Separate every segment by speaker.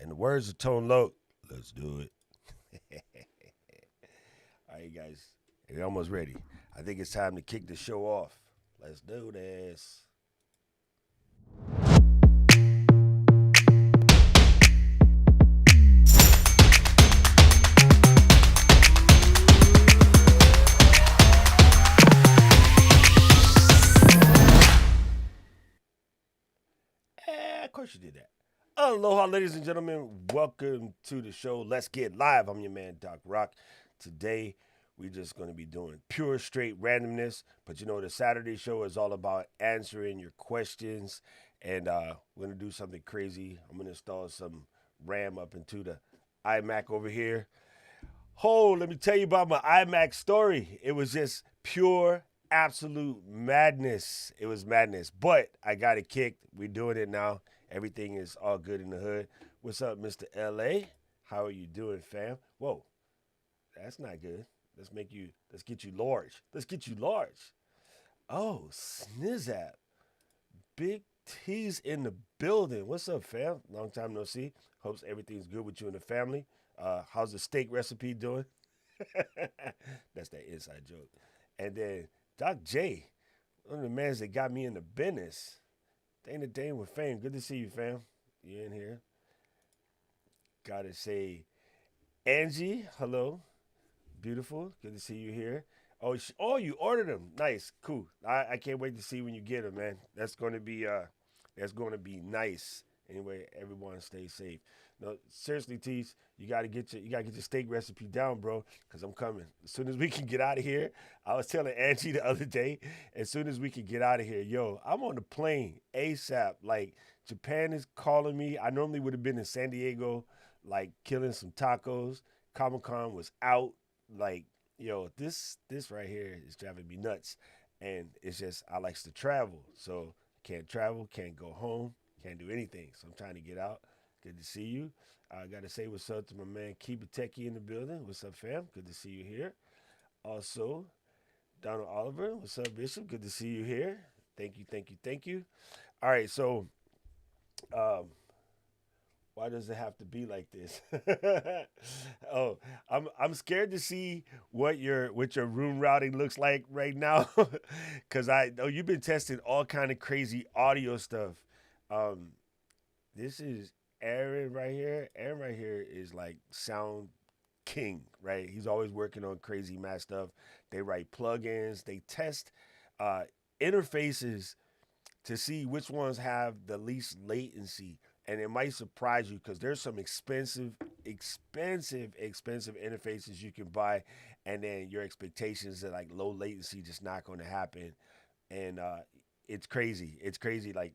Speaker 1: In the words of Tone Loc, let's do it. All right, guys, we're almost ready. I think it's time to kick the show off. Let's do this. Of course you did that. Aloha, ladies and gentlemen. Welcome to the show. Let's get live. I'm your man, Doc Rock. Today, we're just going to be doing pure, straight randomness. But you know, the Saturday show is all about answering your questions. And we're going to do something crazy. I'm going to install some RAM up into the iMac over here. Oh, let me tell you about my iMac story. It was just pure, absolute madness. It was madness. But I got it kicked. We're doing it now. Everything is all good in the hood. What's up, Mr. LA? How are you doing, fam? Whoa, that's not good. Let's get you large. Let's get you large. Oh, Snizzap. Big T's in the building. What's up, fam? Long time no see. Hopes everything's good with you and the family. How's the steak recipe doing? That's that inside joke. And then Doc J, one of the mans that got me in the business. Dang the Dane with fame. Good to see you, fam. You in here? Gotta say, Angie, hello. Beautiful. Good to see you here. Oh, you ordered them. Nice, cool. I can't wait to see when you get them, man. That's gonna be nice. Anyway, everyone stay safe. No, seriously, Teach, you gotta get your steak recipe down, bro, because I'm coming. As soon as we can get out of here, I was telling Angie the other day, as soon as we can get out of here, yo, I'm on the plane ASAP. Like, Japan is calling me. I normally would have been in San Diego, like killing some tacos. Comic-Con was out. Like, yo, this right here is driving me nuts. And it's just I likes to travel. So can't travel, can't go home, can't do anything. So I'm trying to get out. Good to see you. I got to say what's up to my man Keep Techie in the building. What's up, fam? Good to see you here. Also, Donald Oliver. What's up, Bishop? Good to see you here. Thank you, thank you, thank you. All right, so um, why does it have to be like this? Oh, I'm scared to see what your room routing looks like right now, because I know you've been testing all kind of crazy audio stuff. Um, this is Aaron right here. Aaron right here is like sound king, right? He's always working on crazy math stuff. They write plugins. They test uh, interfaces to see which ones have the least latency. And it might surprise you because there's some expensive interfaces you can buy, and then your expectations that like low latency just not going to happen. And it's crazy. It's crazy, like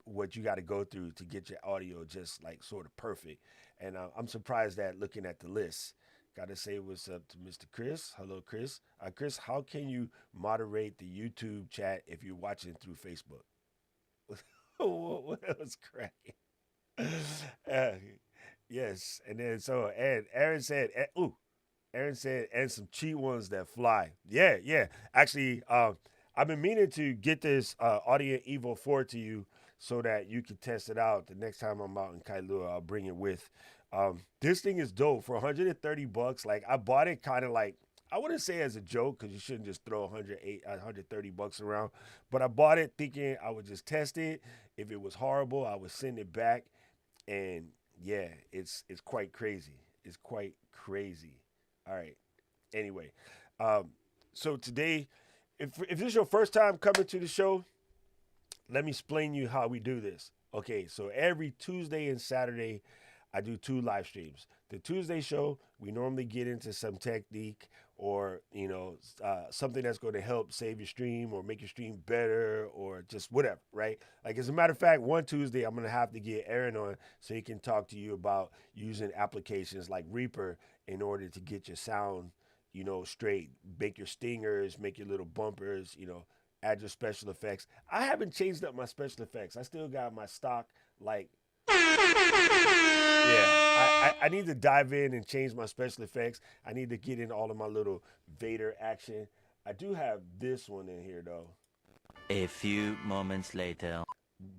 Speaker 1: what you got to go through to get your audio just like sort of perfect. And I'm surprised that looking at the list. Got to say what's up to Mr. Chris. Hello, Chris. Chris, how can you moderate the YouTube chat if you're watching through Facebook? What was cracking? uh, yes, and then and Aaron said, Aaron said, and some cheap ones that fly. Yeah, yeah. Actually, I've been meaning to get this Audio Evo 4 to you so that you can test it out. The next time I'm out in Kailua, I'll bring it with. This thing is dope for 130 bucks. Like, I bought it kind of like, I wouldn't say as a joke because you shouldn't just throw 130 bucks around. But I bought it thinking I would just test it. If it was horrible, I would send it back. And yeah, it's quite crazy. It's quite crazy. All right. Anyway, so today, if this is your first time coming to the show, let me explain you how we do this. Okay, so every Tuesday and Saturday, I do 2 live streams. The Tuesday show, we normally get into some technique or something that's going to help save your stream or make your stream better or just whatever, right? Like, as a matter of fact, one Tuesday I'm going to have to get Aaron on so he can talk to you about using applications like Reaper in order to get your sound, straight, make your stingers, make your little bumpers, add your special effects. I haven't changed up my special effects. I still got my stock, like, yeah, I need to dive in and change my special effects. I need to get in all of my little Vader action. I do have this one in here though,
Speaker 2: A few moments later.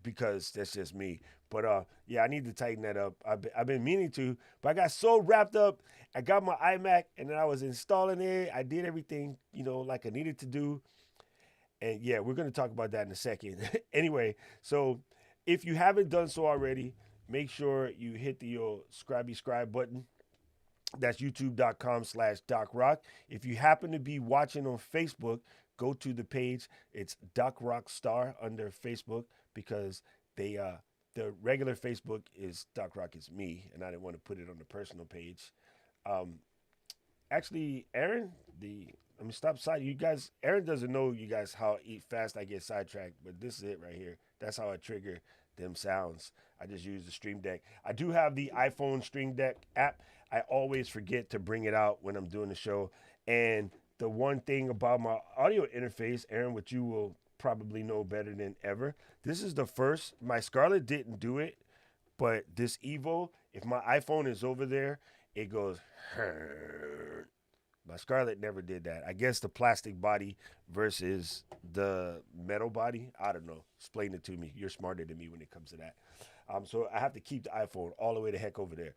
Speaker 1: because that's just me. But yeah, I need to tighten that up. I've been meaning to, but I got so wrapped up. I got my iMac, and then I was installing it. I did everything, like I needed to do. And yeah, we're going to talk about that in a second. Anyway, so if you haven't done so already, make sure you hit the scribe button. That's youtube.com/DocRock. If you happen to be watching on Facebook, go to the page. It's Doc Rock Star under Facebook because the regular Facebook is Doc Rock is me, and I didn't want to put it on the personal page. Um, Actually, Aaron, let me stop side. You guys, Aaron doesn't know you guys how fast I get sidetracked, but this is it right here. That's how I trigger them sounds. I just use the Stream Deck. I do have the iPhone Stream Deck app. I always forget to bring it out when I'm doing the show. And the one thing about my audio interface, Aaron, which you will probably know better than ever, this is the first. My Scarlett didn't do it, but this Evo, if my iPhone is over there, it goes. My Scarlett never did that. I guess the plastic body versus the metal body. I don't know. Explain it to me. You're smarter than me when it comes to that. So I have to keep the iPhone all the way the heck over there.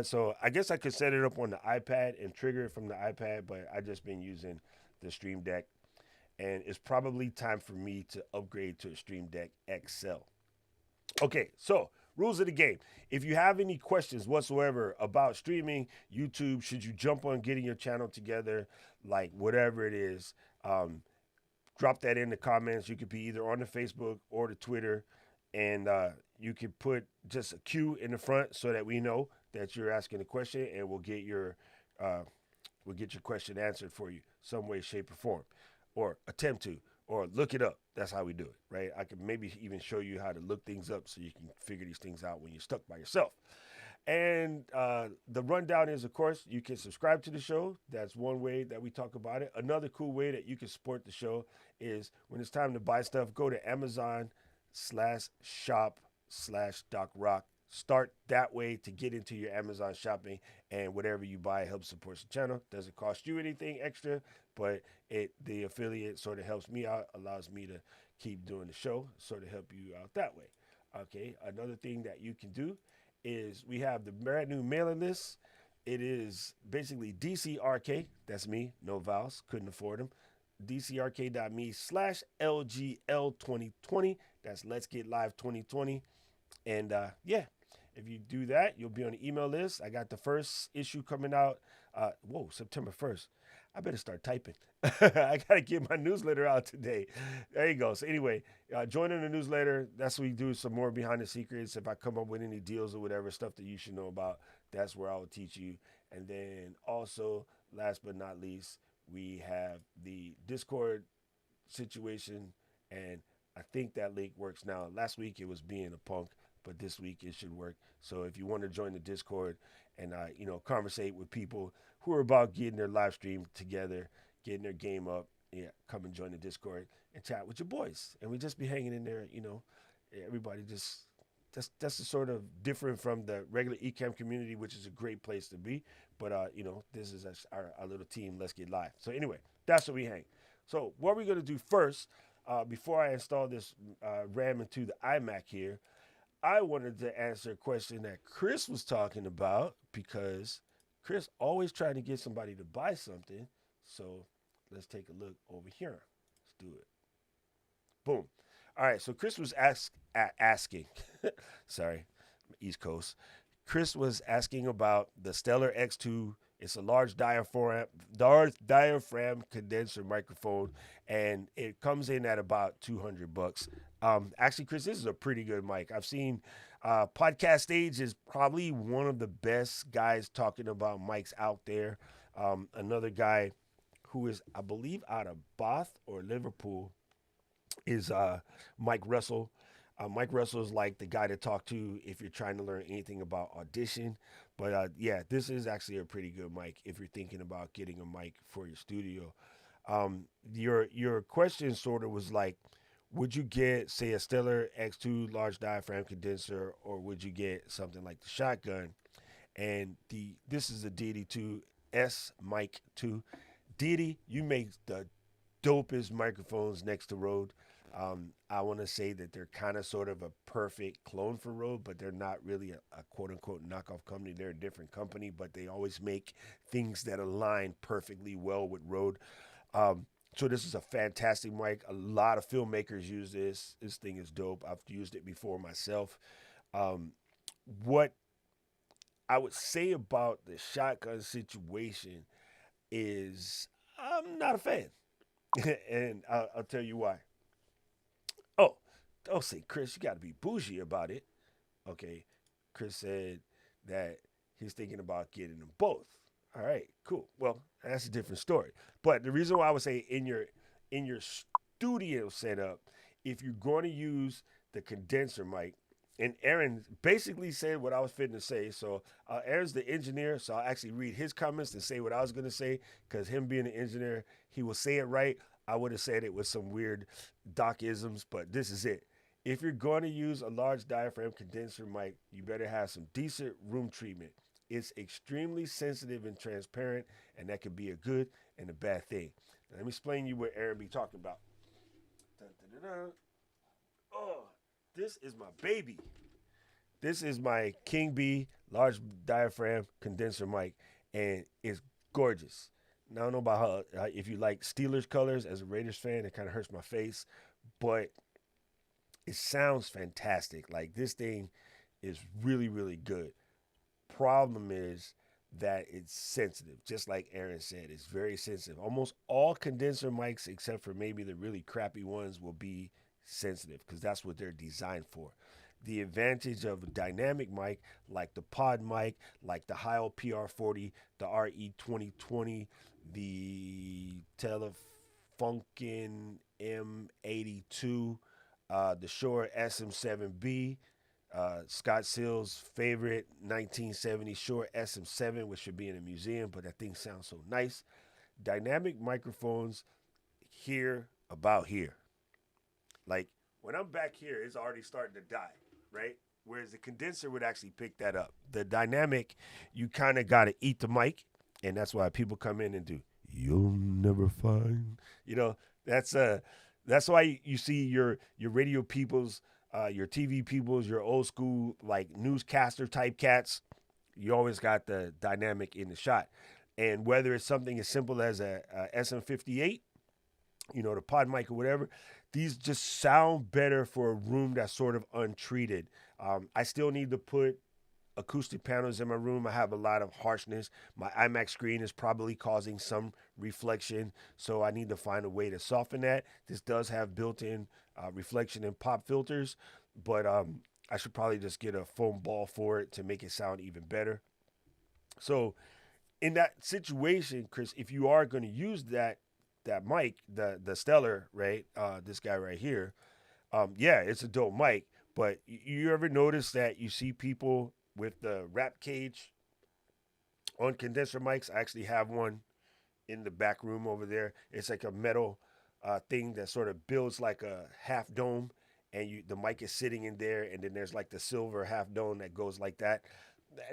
Speaker 1: So I guess I could set it up on the iPad and trigger it from the iPad, but I just been using the Stream Deck, and it's probably time for me to upgrade to a Stream Deck XL. Okay, so rules of the game. If you have any questions whatsoever about streaming, YouTube, should you jump on getting your channel together, like whatever it is, drop that in the comments. You could be either on the Facebook or the Twitter, and you can put just a Q in the front so that we know that you're asking a question, and we'll get your question answered for you some way, shape, or form, or attempt to, or look it up. That's how we do it, right? I can maybe even show you how to look things up so you can figure these things out when you're stuck by yourself. And the rundown is, of course, you can subscribe to the show. That's one way that we talk about it. Another cool way that you can support the show is when it's time to buy stuff, go to Amazon/shop/DocRock. Start that way to get into your Amazon shopping, and whatever you buy helps support the channel. Doesn't cost you anything extra, but the affiliate sort of helps me out, allows me to keep doing the show, sort of help you out that way. Okay, another thing that you can do is we have the brand new mailing list. It is basically DCRK. That's me, no vowels, couldn't afford them. DCRK.me/LGL2020. That's Let's Get Live 2020. And yeah, if you do that, you'll be on the email list. I got the first issue coming out. September 1st. I better start typing. I got to get my newsletter out today. There you go. So anyway, join in the newsletter. That's what we do, some more behind the secrets. If I come up with any deals or whatever, stuff that you should know about, that's where I will teach you. And then also, last but not least, we have the Discord situation. And I think that link works now. Last week it was being a punk, but this week it should work. So if you want to join the Discord and conversate with people who are about getting their live stream together, getting their game up, yeah, come and join the Discord and chat with your boys. And we just be hanging in there, everybody just that's the sort of different from the regular Ecamm community, which is a great place to be. But this is our little team. Let's get live. So anyway, that's where we hang. So what we're gonna do first, before I install this RAM into the iMac here, I wanted to answer a question that Chris was talking about, because Chris always trying to get somebody to buy something. So let's take a look over here. Let's do it. Boom. All right. So Chris was asking, sorry, East Coast. Chris was asking about the Stellar X2. It's a large diaphragm condenser microphone, and it comes in at about $200. Actually, Chris, this is a pretty good mic. I've seen Podcast Stage is probably one of the best guys talking about mics out there. Another guy who is, I believe, out of Bath or Liverpool is Mike Russell. Mike Russell is like the guy to talk to if you're trying to learn anything about audition. But yeah, this is actually a pretty good mic if you're thinking about getting a mic for your studio. Your question sort of was like, would you get, say, a Stellar X2 large diaphragm condenser, or would you get something like the Shotgun? And this is a Deity 2S Mic 2. Deity, you make the dopest microphones next to road. I want to say that they're kind of sort of a perfect clone for Rode, but they're not really a quote unquote knockoff company. They're a different company, but they always make things that align perfectly well with Rode. Um, so this is a fantastic mic. A lot of filmmakers use this. This thing is dope. I've used it before myself. Um, what I would say about the shotgun situation is I'm not a fan, and I'll tell you why. Oh, don't say Chris. You got to be bougie about it. Okay, Chris said that he's thinking about getting them both. All right, cool. Well, that's a different story. But the reason why I would say in your studio setup, if you're going to use the condenser mic, and Aaron basically said what I was fitting to say. So Aaron's the engineer, so I'll actually read his comments and say what I was going to say. Because him being an engineer, he will say it right. I would have said it with some weird doc isms, but this is it. If you're going to use a large diaphragm condenser mic, you better have some decent room treatment. It's extremely sensitive and transparent, and that could be a good and a bad thing. Now, let me explain to you what Aaron be talking about. Dun, dun, dun, dun. Oh, this is my baby. This is my King B large diaphragm condenser mic, and it's gorgeous. Now, I don't know about how if you like Steelers colors as a Raiders fan, it kind of hurts my face, but it sounds fantastic. Like this thing is really, really good. Problem is that it's sensitive, just like Aaron said. It's very sensitive. Almost all condenser mics, except for maybe the really crappy ones, will be sensitive because that's what they're designed for. The advantage of a dynamic mic, like the pod mic, like the Heil PR40, the RE2020, the Telefunken M82, the Shure SM7B, Scott Seals' favorite 1970 Shure SM7, which should be in a museum, but that thing sounds so nice. Dynamic microphones here about here. Like when I'm back here, it's already starting to die, right? Whereas the condenser would actually pick that up. The dynamic, you kind of got to eat the mic, and that's why people come in and do. You'll never find. You know, that's that's why you see your radio peoples, your TV peoples, your old school like newscaster type cats. You always got the dynamic in the shot, and whether it's something as simple as a SM58, the pod mic or whatever, these just sound better for a room that's sort of untreated. I still need to put acoustic panels in my room. I have a lot of harshness. My iMac screen is probably causing some reflection, so I need to find a way to soften that. This does have built-in reflection and pop filters, but I should probably just get a foam ball for it to make it sound even better. So in that situation, Chris, if you are going to use that mic, the Stellar, right? This guy right here, yeah, it's a dope mic. But you ever notice that you see people with the wrap cage on condenser mics? I actually have one in the back room over there. It's like a metal thing that sort of builds like a half dome, and the mic is sitting in there, and then there's like the silver half dome that goes like that.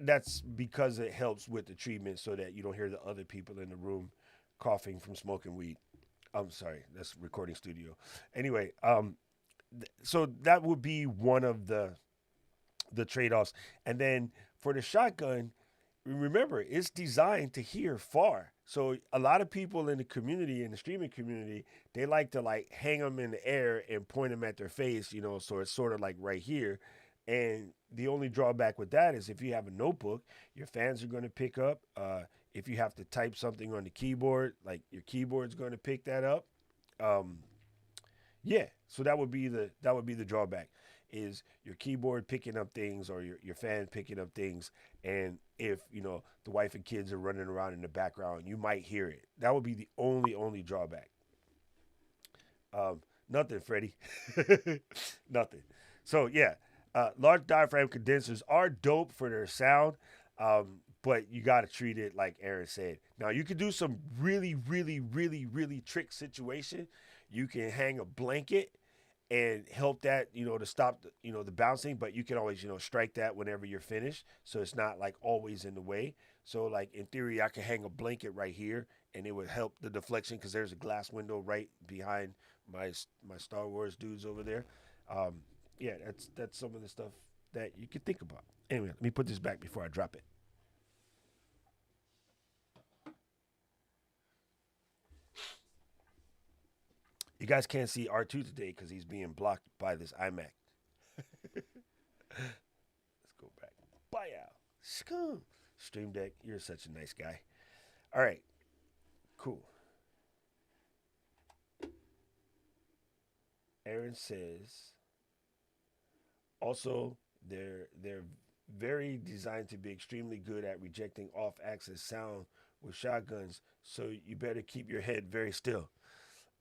Speaker 1: That's because it helps with the treatment so that you don't hear the other people in the room coughing from smoking weed. I'm sorry, that's recording studio. Anyway, so that would be one of the trade-offs. And then for the shotgun, remember, it's designed to hear far. So a lot of people in the community, in the streaming community, they like to like hang them in the air and point them at their face, so it's sort of like right here. And the only drawback with that is if you have a notebook, your fans are going to pick up. If you have to type something on the keyboard, like your keyboard's going to pick that up. Um, yeah, so that would be the drawback is your keyboard picking up things or your fan picking up things, and if the wife and kids are running around in the background, you might hear it. That would be the only drawback. Nothing, Freddie. Nothing. So yeah, large diaphragm condensers are dope for their sound, but you got to treat it like Aaron said. Now you could do some really, really, really, really trick situation. You can hang a blanket and help that, to stop the bouncing, but you can always, strike that whenever you're finished. So it's not like always in the way. So like in theory, I could hang a blanket right here and it would help the deflection because there's a glass window right behind my Star Wars dudes over there. Um, yeah, that's some of the stuff that you could think about. Anyway, let me put this back before I drop it. You guys can't see R2 today because he's being blocked by this iMac. Let's go back. Bye out. Stream Deck, you're such a nice guy. All right, cool. Aaron says, also, they're very designed to be extremely good at rejecting off-axis sound with shotguns. So you better keep your head very still.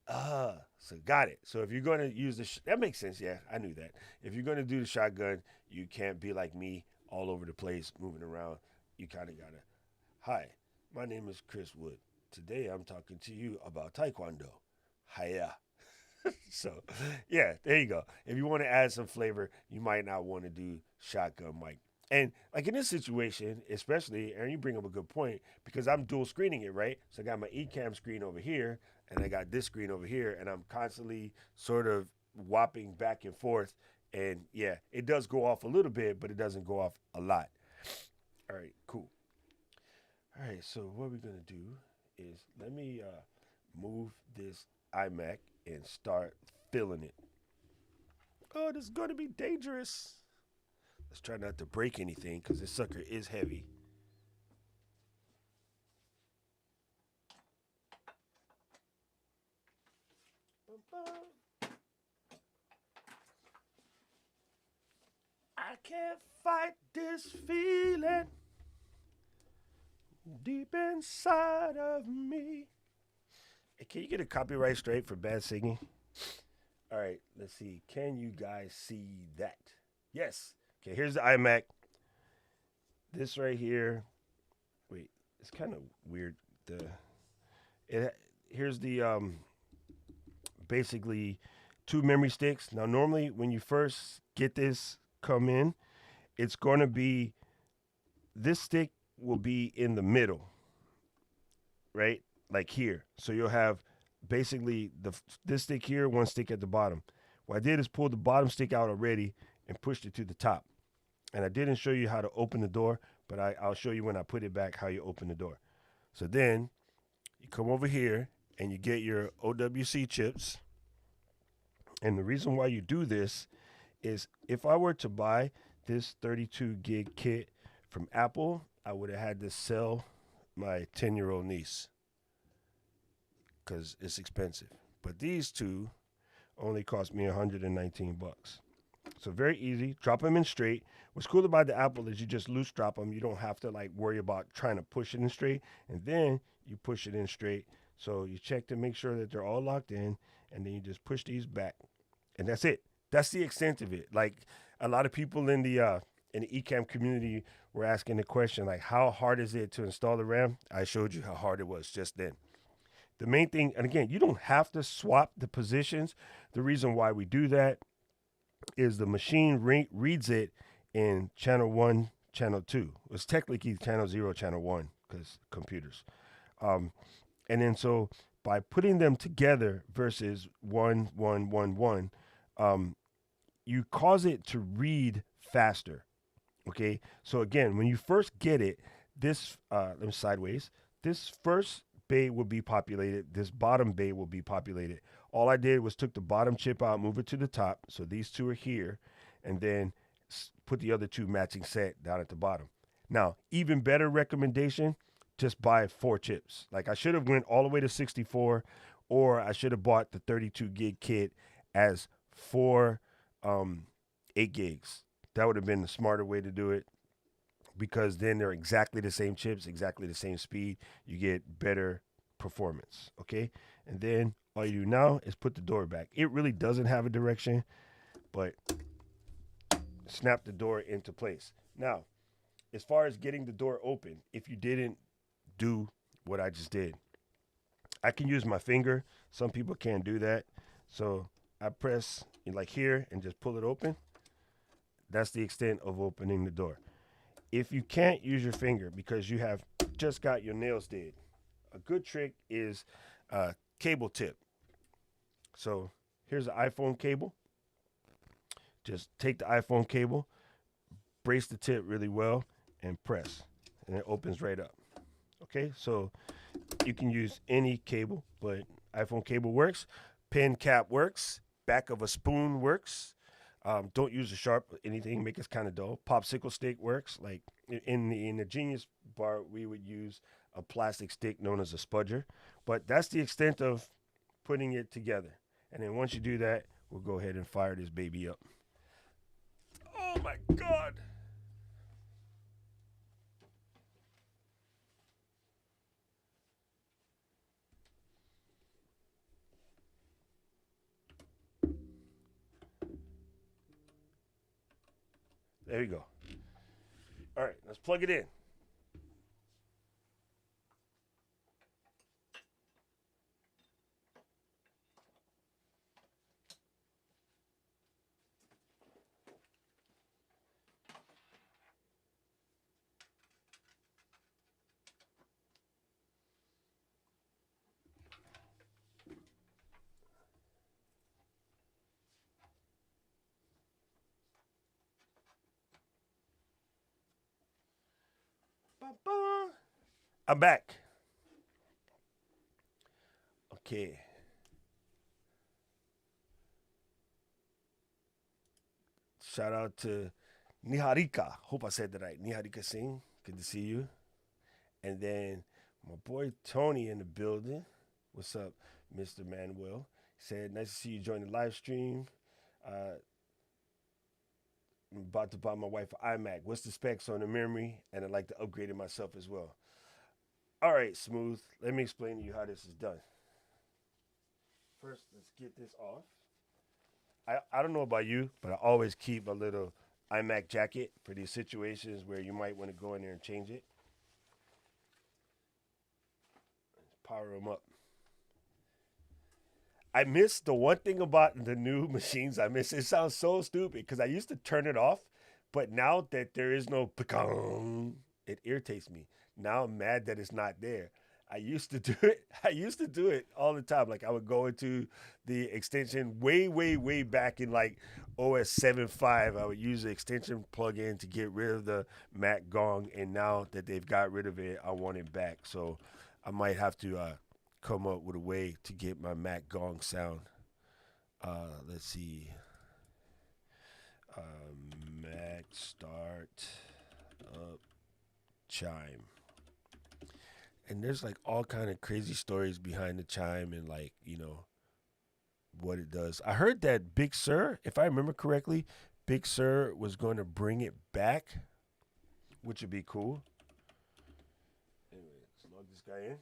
Speaker 1: So got it. So if you're going to use that makes sense. Yeah, I knew that. If you're going to do the shotgun, you can't be like me all over the place, moving around. You kind of gotta. Hi, my name is Chris Wood. Today I'm talking to you about Taekwondo. Hiya. So, yeah, there you go. If you want to add some flavor, you might not want to do shotgun mic. And like in this situation, especially, Aaron, you bring up a good point because I'm dual screening it, right? So I got my Ecamm screen over here, and I got this screen over here, and I'm constantly sort of whopping back and forth. And yeah, it does go off a little bit, but it doesn't go off a lot. All right, cool. All right, so what we're gonna do is let me move this iMac and start filling it. Oh, this is gonna be dangerous. Let's try not to break anything because this sucker is heavy. I can't fight this feeling deep inside of me. Hey, can you get a copyright straight for bad singing? All right, let's see. Can you guys see that? Yes. Okay, here's the iMac. This right here. Wait, it's kind of weird. Here's the basically two memory sticks. Now, normally when you first get this come in, it's going to be this stick will be in the middle, right? Like here. So you'll have basically this stick here, one stick at the bottom. What I did is pull the bottom stick out already and pushed it to the top. And I didn't show you how to open the door, but I'll show you when I put it back how you open the door. So then you come over here and you get your OWC chips. And the reason why you do this is if I were to buy this 32 gig kit from Apple, I would have had to sell my 10-year-old niece because it's expensive. But these two only cost me 119 bucks. So very easy. Drop them in straight. What's cool about the Apple is you just loose drop them. You don't have to like worry about trying to push it in straight. And then you push it in straight. So you check to make sure that they're all locked in. And then you just push these back. And that's it. That's the extent of it. Like a lot of people in the Ecamm community were asking the question, like, how hard is it to install the RAM? I showed you how hard it was just then. The main thing, and again, you don't have to swap the positions. The reason why we do that is the machine reads it in channel 1, channel 2. It's technically channel 0, channel 1 because computers. And then so by putting them together versus 1, 1, 1, 1, you cause it to read faster. Okay. So again, when you first get it, this, let me sideways, this first bay will be populated. This bottom bay will be populated. All I did was took the bottom chip out, move it to the top. So these two are here, and then put the other two matching set down at the bottom. Now, even better recommendation, just buy 4 chips. Like I should have went all the way to 64, or I should have bought the 32 gig kit as 4 8 gigs. That would have been the smarter way to do it, because then they're exactly the same chips, exactly the same speed. You get better performance, okay? And then all you do now is put the door back. It really doesn't have a direction, but snap the door into place. Now, as far as getting the door open, if you didn't do what I just did, I can use my finger. Some people can't do that. So I press like here, and just pull it open. That's the extent of opening the door. If you can't use your finger because you have just got your nails did, a good trick is a cable tip. So here's the iPhone cable. Just take the iPhone cable, brace the tip really well, and press, and it opens right up. Okay, so you can use any cable, but iPhone cable works. Pen cap works. Back of a spoon works. Don't use a sharp anything, make it kind of dull. Popsicle stick works. Like in the Genius bar, we would use a plastic stick known as a spudger. But that's the extent of putting it together. And then once you do that, we'll go ahead and fire this baby up. Oh my God. There you go. All right, let's plug it in. Ba-ba. I'm back. Okay. Shout out to Niharika. Hope I said that right. Niharika Singh. Good to see you. And then my boy Tony in the building. What's up, Mr. Manuel? Said, nice to see you join the live stream. I'm about to buy my wife an iMac. What's the specs on the memory? And I'd like to upgrade it myself as well. All right, Smooth. Let me explain to you how this is done. First, let's get this off. I don't know about you, but I always keep a little iMac jacket for these situations where you might want to go in there and change it. Let's power them up. I miss the one thing about the new machines. I miss it. Sounds so stupid because I used to turn it off, but now that there is no pecan, it irritates me. Now I'm mad that it's not there. I used to do it. I used to do it all the time. Like I would go into the extension way, way, way back in like OS 7.5. I would use the extension plug-in to get rid of the Mac Gong, and now that they've got rid of it, I want it back. So I might have to come up with a way to get my Mac Gong sound. Let's see. Mac start up chime. And there's like all kind of crazy stories behind the chime and like, what it does. I heard that Big Sur, if I remember correctly, Big Sur was going to bring it back, which would be cool. Anyway, let's log this guy in.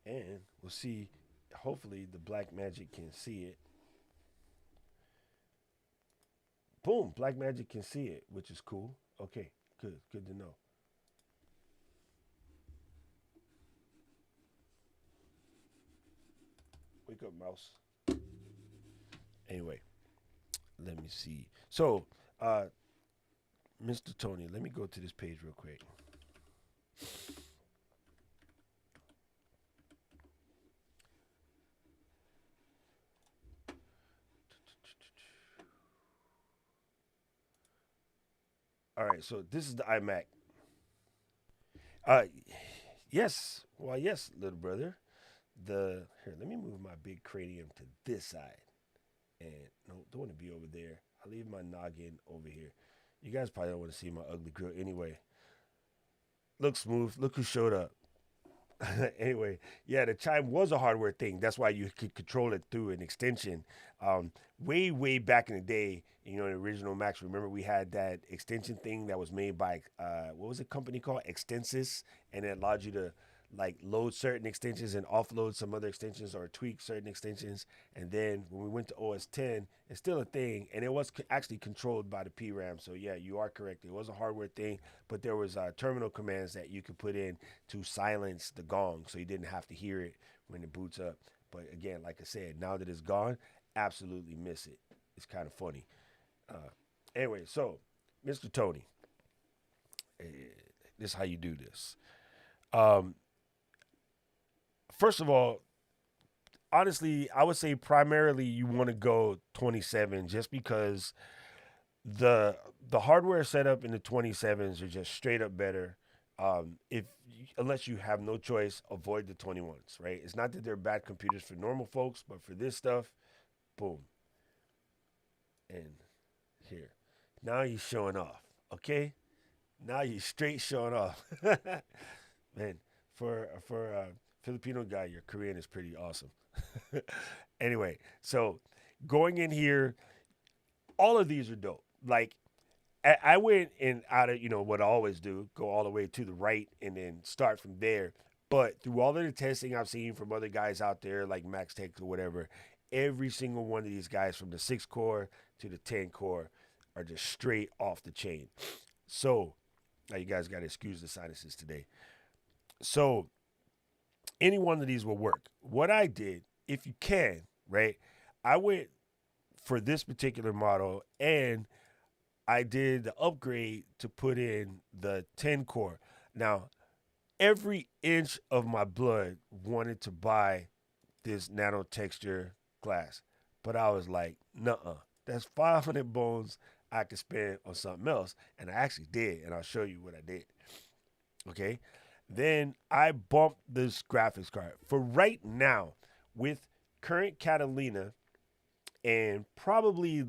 Speaker 1: And we'll see, hopefully the Black Magic can see it. Boom, Black Magic can see it, which is cool. Okay, good to know. Wake up, mouse. Anyway, let me see. So, Mr. Tony, let me go to this page real quick. All right, so this is the iMac. Uh, yes, well, yes, little brother. Here, let me move my big cranium to this side, and no, don't want to be over there. I'll leave my noggin over here. You guys probably don't want to see my ugly grill anyway. Look, Smooth. Look who showed up. Anyway, yeah, the chime was a hardware thing. That's why you could control it through an extension. Way, way back in the day, the original Macs. Remember, we had that extension thing that was made by what was the company called? Extensys, and it allowed you to like load certain extensions and offload some other extensions or tweak certain extensions. And then when we went to OS 10, it's still a thing, and it was actually controlled by the PRAM. So yeah, you are correct. It was a hardware thing, but there was terminal commands that you could put in to silence the gong, so you didn't have to hear it when it boots up. But again, like I said, now that it's gone, absolutely miss it. It's kind of funny. Anyway, so Mr. Tony, eh, this is how you do this. Um, First of all, honestly, I would say primarily you want to go 27 just because the hardware setup in the 27s are just straight up better. If unless you have no choice, avoid the 21s. Right? It's not that they're bad computers for normal folks, but for this stuff, boom, and here. Now you're showing off. Okay, now you're straight showing off. Man, for a Filipino guy, your Korean is pretty awesome. Anyway, so going in here, all of these are dope. Like I went and out of what I always do, go all the way to the right and then start from there. But through all of the testing I've seen from other guys out there like Max Tech or whatever, every single one of these guys from the 6 core to the 10 core are just straight off the chain. So now you guys got to excuse the sinuses today. So any one of these will work. What I did, if you can, right? I went for this particular model and I did the upgrade to put in the 10 core. Now, every inch of my blood wanted to buy this nano texture glass, but I was like, nuh-uh. That's 500 bones I could spend on something else. And I actually did, and I'll show you what I did. Okay? Then I bumped this graphics card. For right now, with current Catalina and probably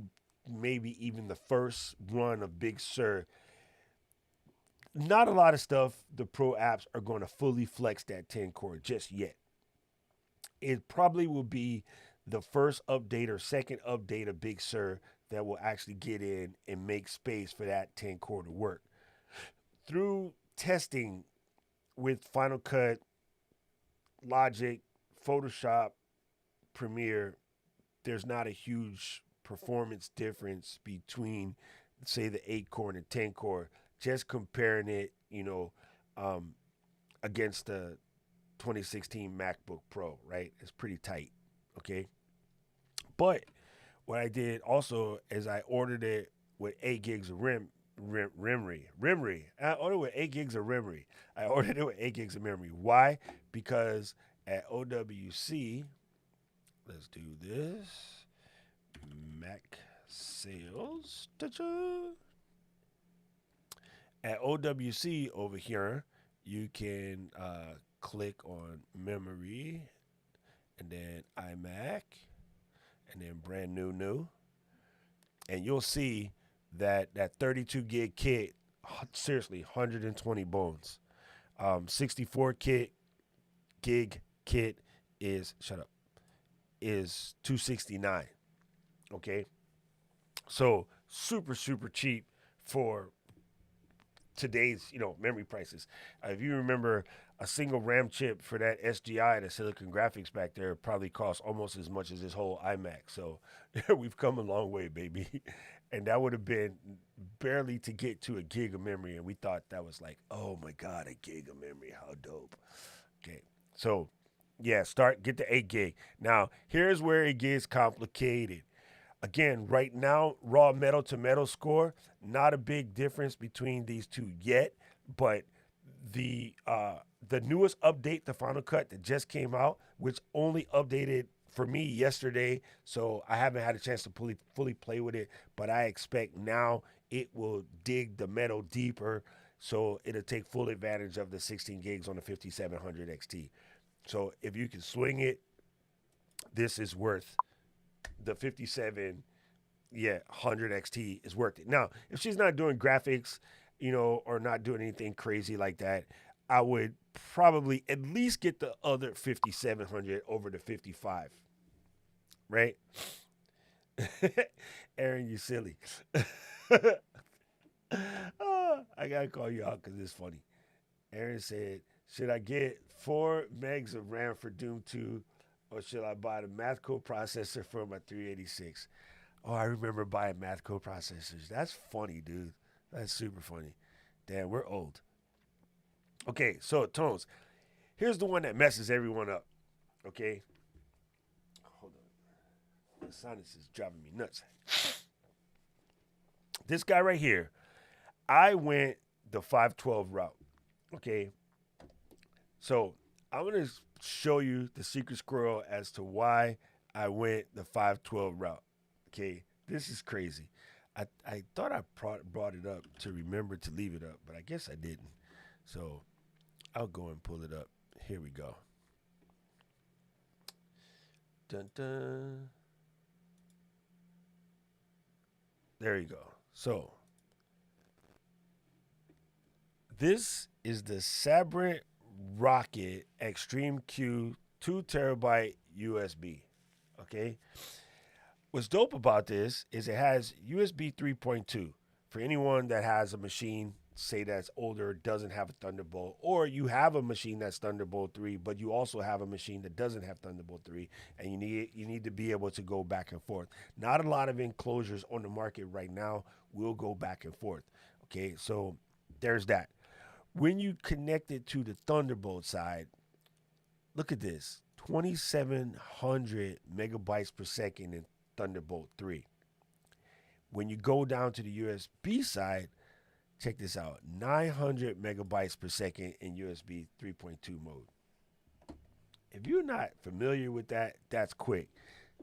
Speaker 1: maybe even the first run of Big Sur, not a lot of stuff the pro apps are going to fully flex that 10 core just yet. It probably will be the first update or second update of Big Sur that will actually get in and make space for that 10 core to work. Through testing with Final Cut, Logic, Photoshop, Premiere, there's not a huge performance difference between, say, the 8 core and the 10 core. Just comparing it, against the 2016 MacBook Pro, right? It's pretty tight, okay? But what I did also is I ordered it with 8 gigs of memory. I ordered it with 8 gigs of memory. I ordered it with 8 gigs of memory. Why? Because at OWC, let's do this. Mac sales. Ta-cha. At OWC over here, you can click on memory and then iMac and then brand new. And you'll see that 32 gig kit, seriously, 120 bones. 64 gig kit is 269. Okay, so super cheap for today's memory prices. If you remember, a single RAM chip for that SGI, the Silicon Graphics back there, probably cost almost as much as this whole iMac. So we've come a long way, baby. And that would have been barely to get to a gig of memory, and we thought that was like, oh my god, a gig of memory, how dope. Okay, so yeah, get the 8 gig. Now here's where it gets complicated. Again, right now, raw metal to metal score, not a big difference between these two yet, but the newest update, the Final Cut that just came out, which only updated for me yesterday, so I haven't had a chance to fully play with it, but I expect now it will dig the metal deeper, so it'll take full advantage of the 16 gigs on the 5700 XT. So if you can swing it, this is worth the 57, 100 XT is worth it. Now, if she's not doing graphics, or not doing anything crazy like that, I would probably at least get the other 5700 over the 55, right? Aaron, you silly. I gotta call you out because it's funny. Aaron said, should I get 4 megs of RAM for Doom 2, or should I buy the math code processor for my 386? Oh, I remember buying math code processors. That's funny, dude. That's super funny. Damn, we're old. Okay, so Tones, here's the one that messes everyone up. Okay. Hold on. The sinus is driving me nuts. This guy right here, I went the 512 route. Okay. So I'm going to show you the secret squirrel as to why I went the 512 route. Okay. This is crazy. I thought I brought it up to remember to leave it up, but I guess I didn't. So I'll go and pull it up. Here we go. Dun, dun. There you go. So this is the Sabrent Rocket Extreme Q 2 terabyte USB. Okay. What's dope about this is it has USB 3.2 for anyone that has a machine, say that's older, doesn't have a Thunderbolt, or you have a machine that's Thunderbolt 3, but you also have a machine that doesn't have Thunderbolt 3, and you need to be able to go back and forth. Not a lot of enclosures on the market right now will go back and forth. Okay, so there's that. When you connect it to the Thunderbolt side, look at this, 2,700 megabytes per second in Thunderbolt 3. When you go down to the USB side, check this out, 900 megabytes per second in USB 3.2 mode. If you're not familiar with that, that's quick.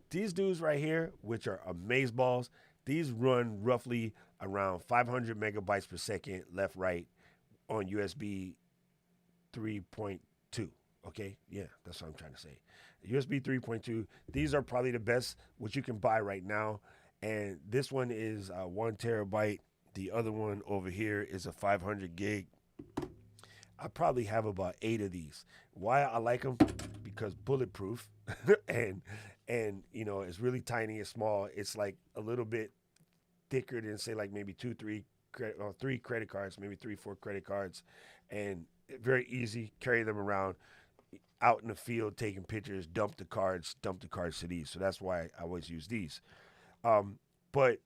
Speaker 1: These dudes right here, which are amazeballs, these run roughly around 500 megabytes per second left, right on USB 3.2. Okay, yeah, that's what I'm trying to say. USB 3.2. These are probably the best what you can buy right now, and this one is 1 terabyte. The other one over here is a 500 gig. I probably have about 8 of these. Why I like them? Because bulletproof, and you know it's really tiny and small. It's like a little bit thicker than say like maybe 3 credit cards, maybe 4 credit cards, and very easy. Carry them around. Out in the field taking pictures, dump the cards to these. So that's why I always use these. But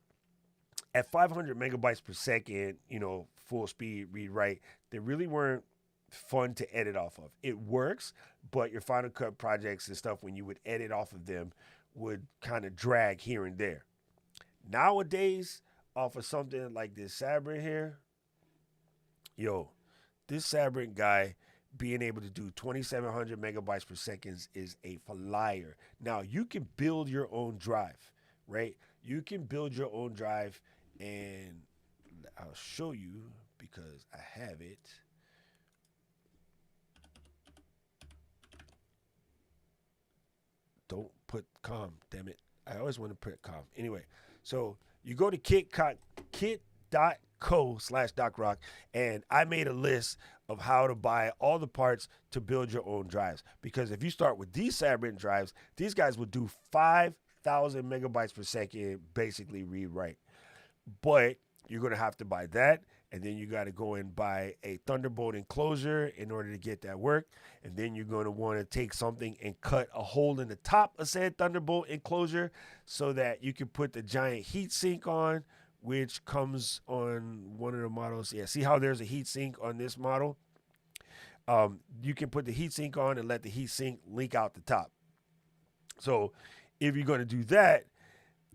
Speaker 1: at 500 megabytes per second, you know, full speed read write, they really weren't fun to edit off of. It works, but your Final Cut projects and stuff, when you would edit off of them, would kind of drag here and there. Nowadays, off of something like this Sabrent here, yo, this Sabrent guy being able to do 2,700 megabytes per second is a flyer. Now, you can build your own drive, right? You can build your own drive, and I'll show you because I have it. Don't put com, damn it. I always want to put com. Anyway, so you go to kit.co/DocRock, and I made a list of how to buy all the parts to build your own drives. Because if you start with these Sabrent drives, these guys will do 5,000 megabytes per second, basically read write. But you're going to have to buy that, and then you got to go and buy a Thunderbolt enclosure in order to get that work. And then you're going to want to take something and cut a hole in the top of said Thunderbolt enclosure so that you can put the giant heat sink on, which comes on one of the models. Yeah, see how there's a heat sink on this model? You can put the heat sink on and let the heat sink leak out the top. So if you're going to do that,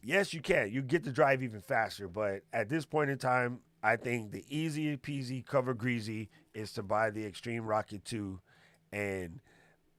Speaker 1: yes, you can. You get the drive even faster. But at this point in time, I think the easy peasy cover greasy is to buy the Extreme Rocket 2. And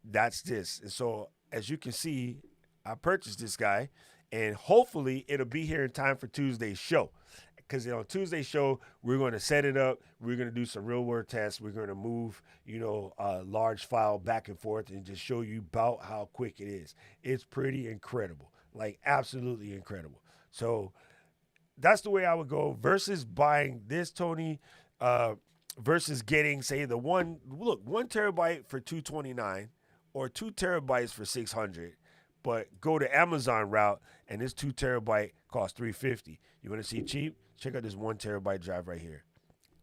Speaker 1: that's this. And so as you can see, I purchased this guy. And hopefully it'll be here in time for Tuesday's show. Because on Tuesday's show, we're going to set it up. We're going to do some real world tests. We're going to move, a large file back and forth and just show you about how quick it is. It's pretty incredible. Like absolutely incredible. So that's the way I would go versus buying this, Tony, versus getting, say, the one terabyte for $229 or 2 terabytes for $600. But go to Amazon route, and this 2 terabyte costs $350. You want to see cheap? Check out this 1 terabyte drive right here,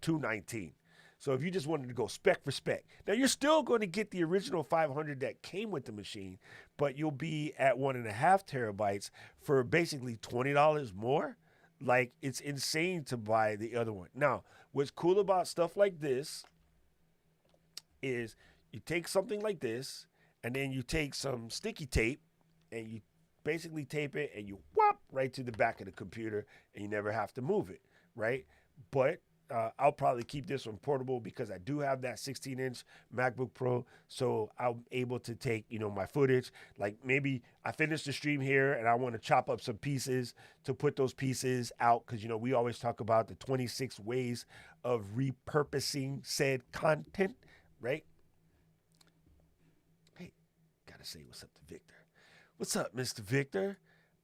Speaker 1: $219. So if you just wanted to go spec for spec, now you're still going to get the original 500 that came with the machine, but you'll be at 1.5 terabytes for basically $20 more. Like, it's insane to buy the other one. Now, what's cool about stuff like this is you take something like this, and then you take some sticky tape and you basically tape it and you whop right to the back of the computer, and you never have to move it, right? But I'll probably keep this one portable because I do have that 16-inch MacBook Pro, so I'm able to take, my footage. Like maybe I finished the stream here and I want to chop up some pieces to put those pieces out because, we always talk about the 26 ways of repurposing said content, right? Hey, gotta say what's up to Victor. What's up, Mr. Victor?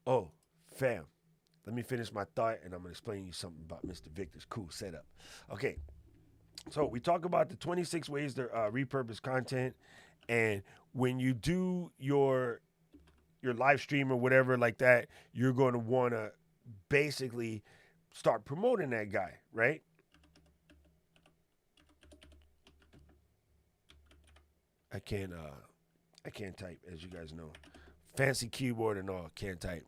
Speaker 1: Oh, fam. Let me finish my thought, and I'm going to explain you something about Mr. Victor's cool setup. Okay, so we talk about the 26 ways to repurpose content, and when you do your live stream or whatever like that, you're going to want to basically start promoting that guy, right? I can't type, as you guys know. Fancy keyboard and all, can't type.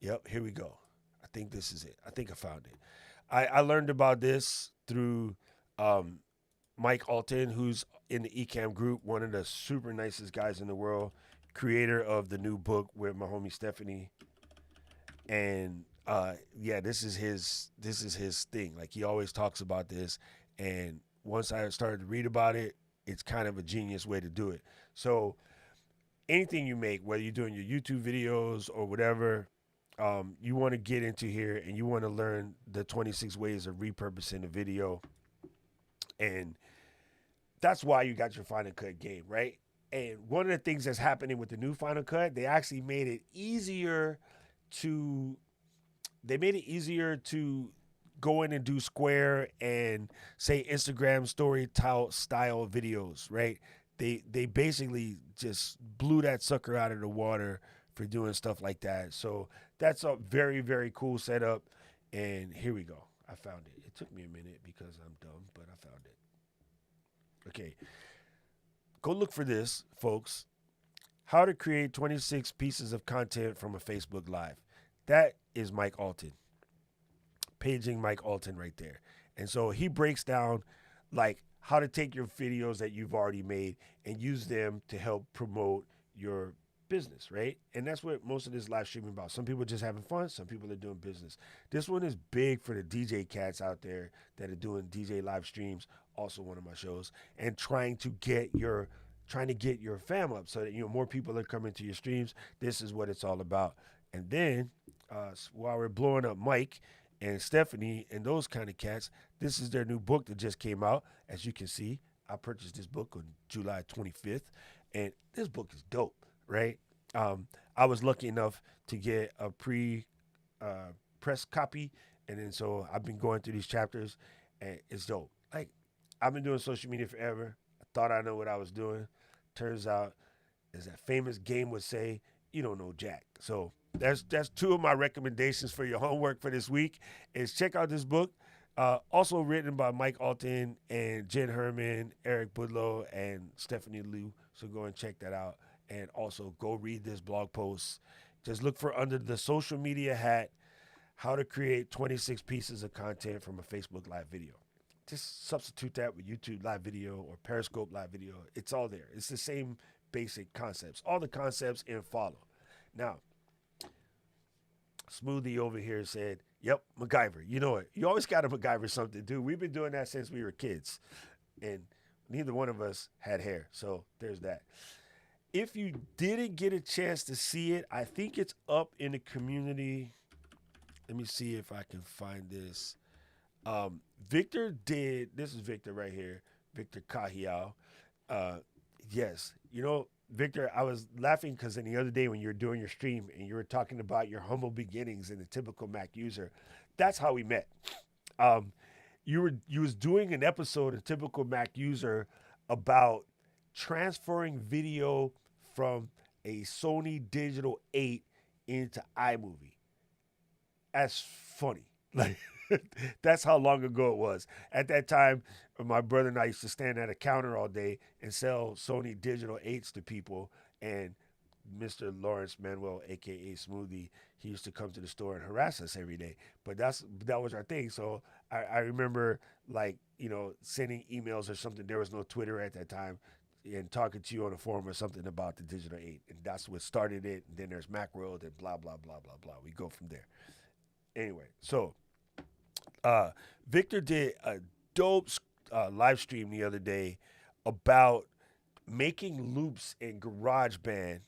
Speaker 1: Yep, here we go. I think this is it. I think I found it. I learned about this through Mike Alton, who's in the Ecamm group, one of the super nicest guys in the world, creator of the new book with my homie Stephanie. And this is his thing. Like, he always talks about this, and once I started to read about it, it's kind of a genius way to do it. So anything you make, whether you're doing your YouTube videos or whatever, you want to get into here and you want to learn the 26 ways of repurposing a video. And that's why you got your Final Cut game, right? And one of the things that's happening with the new Final Cut, they actually made it easier to go in and do square and say Instagram story style videos, right? They basically just blew that sucker out of the water for doing stuff like that. So that's a very, very cool setup. And here we go. I found it. It took me a minute because I'm dumb, but I found it. Okay. Go look for this, folks. How to create 26 pieces of content from a Facebook Live. That is Mike Alton. Paging Mike Alton right there. And so he breaks down like how to take your videos that you've already made and use them to help promote your business, right? And that's what most of this live streaming about. Some people are just having fun. Some people are doing business. This one is big for the DJ cats out there that are doing DJ live streams, also one of my shows, and trying to get your fam up so that, more people are coming to your streams. This is what it's all about. And then while we're blowing up Mike and Stephanie and those kind of cats, this is their new book that just came out. As you can see, I purchased this book on July 25th, and this book is dope, right? I was lucky enough to get a press copy, and then so I've been going through these chapters, and it's dope. Like, I've been doing social media forever. I thought I know what I was doing. Turns out, as that famous game would say, you don't know jack. So that's two of my recommendations for your homework for this week is check out this book. Also written by Mike Alton and Jen Herman, Eric Budlow, and Stephanie Liu. So go and check that out. And also go read this blog post. Just look for under the social media hat, how to create 26 pieces of content from a Facebook live video. Just substitute that with YouTube live video or Periscope live video. It's all there. It's the same basic concepts. All the concepts in follow. Now, Smoothie over here said, yep, MacGyver. You know it. You always got to MacGyver something, dude. We've been doing that since we were kids. And neither one of us had hair. So there's that. If you didn't get a chance to see it, I think it's up in the community. Let me see if I can find this. Victor did, this is Victor right here, Victor Cajiao. Yes, Victor, I was laughing because the other day when you were doing your stream and you were talking about your humble beginnings in the typical Mac user, that's how we met. You was doing an episode of Typical Mac User about transferring video from a Sony Digital 8 into iMovie. That's funny. Like, that's how long ago it was. At that time, my brother and I used to stand at a counter all day and sell Sony Digital 8s to people. And Mr. Lawrence Manuel, aka Smoothie, he used to come to the store and harass us every day. But that was our thing. So I remember like sending emails or something. There was no Twitter at that time, and talking to you on the forum or something about the Digital 8, and that's what started it. And then there's Macworld and blah blah blah blah blah. We go from there. Anyway, so uh, Victor did a dope live stream the other day about making loops in GarageBand,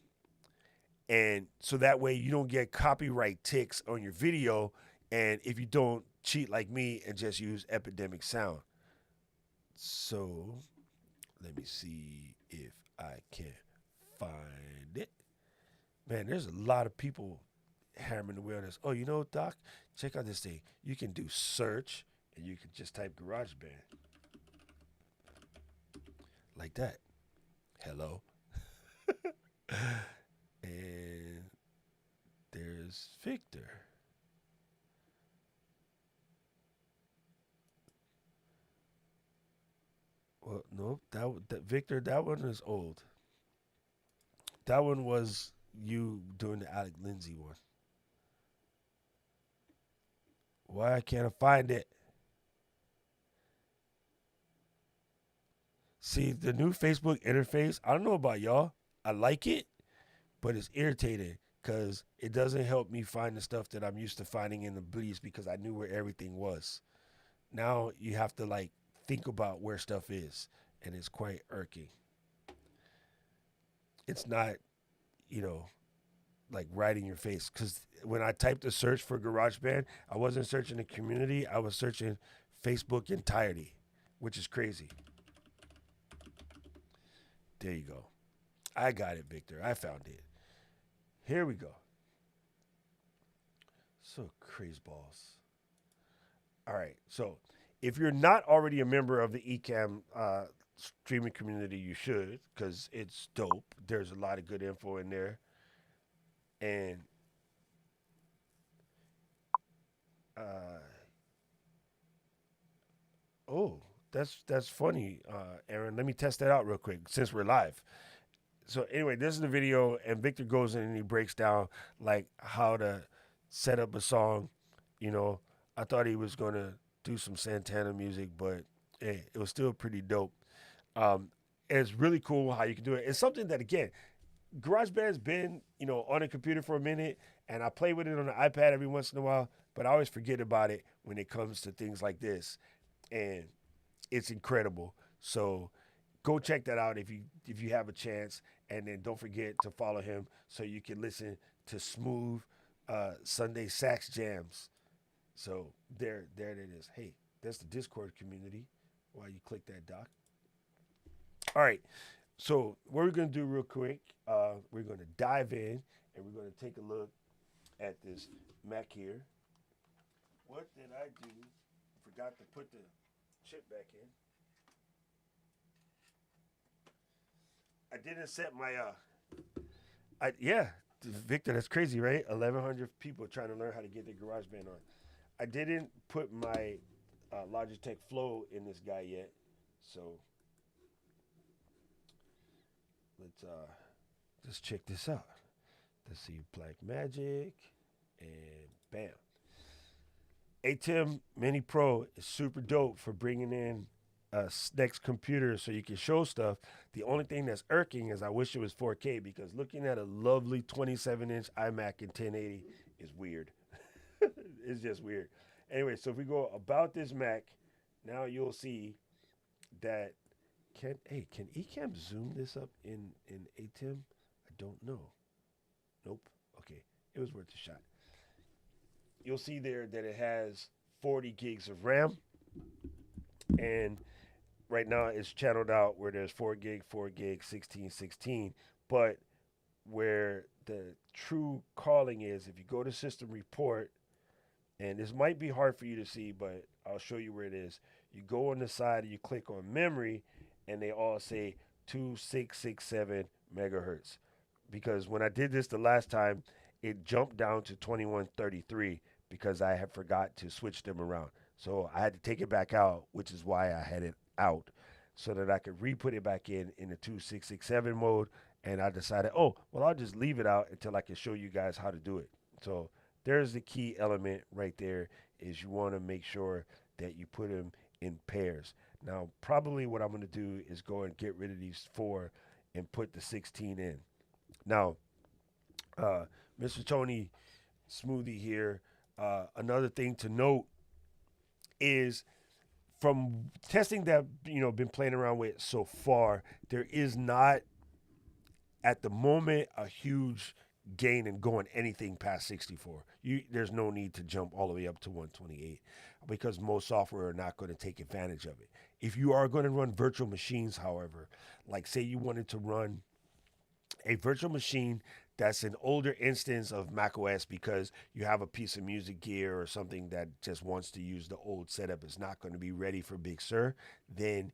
Speaker 1: and so that way you don't get copyright ticks on your video, and if you don't cheat like me and just use Epidemic Sound. So let me see if I can find it. Man, there's a lot of people hammering away on this. Oh, Doc, check out this thing. You can do search, and you can just type GarageBand like that. Hello. And there's Victor. Well, nope. That Victor, that one is old. That one was you doing the Alec Lindsay one. Why can't I find it? See, the new Facebook interface, I don't know about y'all. I like it, but it's irritating because it doesn't help me find the stuff that I'm used to finding in the Bleeds because I knew where everything was. Now you have to like think about where stuff is, and it's quite irking. It's not, you know, like right in your face. Because when I typed a search for GarageBand, I wasn't searching the community. I was searching Facebook entirety, which is crazy. There you go. I got it, Victor. I found it. Here we go. So crazy balls. All right. So if you're not already a member of the Ecamm streaming community, you should because it's dope. There's a lot of good info in there. And uh, oh, that's funny, Aaron. Let me test that out real quick since we're live. So anyway, this is the video, and Victor goes in and he breaks down like how to set up a song. You know, I thought he was gonna do some Santana music, but hey, it was still pretty dope. Um, it's really cool how you can do it. It's something that again, GarageBand's been on a computer for a minute, and I play with it on the iPad every once in a while, but I always forget about it when it comes to things like this, and it's incredible. So go check that out if you have a chance, and then don't forget to follow him so you can listen to smooth Sunday sax jams. So there it is. Hey, that's the Discord community. While you click that, Doc. All right. So what we're gonna do real quick, we're gonna dive in and we're gonna take a look at this Mac here. What did I do? Forgot to put the chip back in. I didn't set my yeah, Victor, that's crazy, right? 1,100 people trying to learn how to get their GarageBand on. I didn't put my Logitech Flow in this guy yet, so let's just check this out. Let's see, Black Magic, and bam. ATEM Mini Pro is super dope for bringing in next computer so you can show stuff. The only thing that's irking is I wish it was 4K because looking at a lovely 27-inch iMac in 1080 is weird. It's just weird. Anyway, so if we go about this Mac, now you'll see that can Ecamm zoom this up in ATEM? I don't know. Nope. Okay, it was worth a shot. You'll see there that it has 40 gigs of RAM, and right now it's channeled out where there's 4 gig, 16, 16. But where the true calling is, if you go to system report, and this might be hard for you to see, but I'll show you where it is. You go on the side and you click on memory, and they all say 2667 megahertz. Because when I did this the last time, it jumped down to 2133 because I had forgot to switch them around. So I had to take it back out, which is why I had it out, so that I could re-put it back in the 2667 mode, And I decided, oh, well, I'll just leave it out until I can show you guys how to do it. So there's the key element right there is you want to make sure that you put them in pairs. Now, probably what I'm going to do is go and get rid of these 4 and put the 16 in. Now, uh, Mr. Tony Smoothie here, another thing to note is from testing that been playing around with so far, there is not at the moment a huge gain in going anything past 64. There's no need to jump all the way up to 128 because most software are not going to take advantage of it. If you are going to run virtual machines, however, like say you wanted to run a virtual machine that's an older instance of macOS because you have a piece of music gear or something that just wants to use the old setup, is not going to be ready for Big Sur, then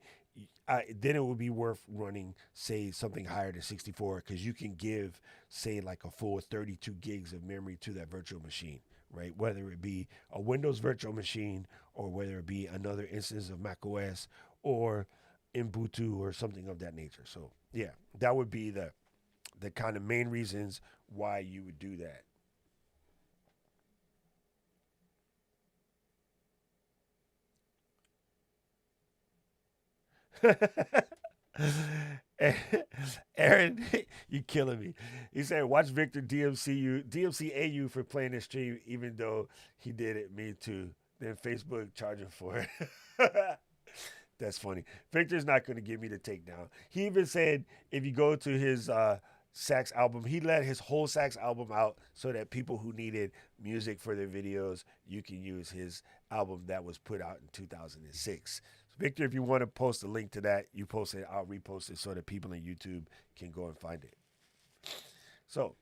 Speaker 1: then it would be worth running, say, something higher than 64 because you can give, say, like a full 32 gigs of memory to that virtual machine, right? Whether it be a Windows virtual machine or whether it be another instance of macOS or Ubuntu or something of that nature. So, yeah, that would be the kind of main reasons why you would do that. Aaron, you killing me. He said, "Watch Victor DMCAU for playing this stream, even though he did it. Me too. Then Facebook charging for it." That's funny. Victor's not going to give me the takedown. He even said if you go to his sax album, he let his whole sax album out so that people who needed music for their videos, you can use his album that was put out in 2006. Victor, if you want to post a link to that, you post it, I'll repost it so that people on YouTube can go and find it. So,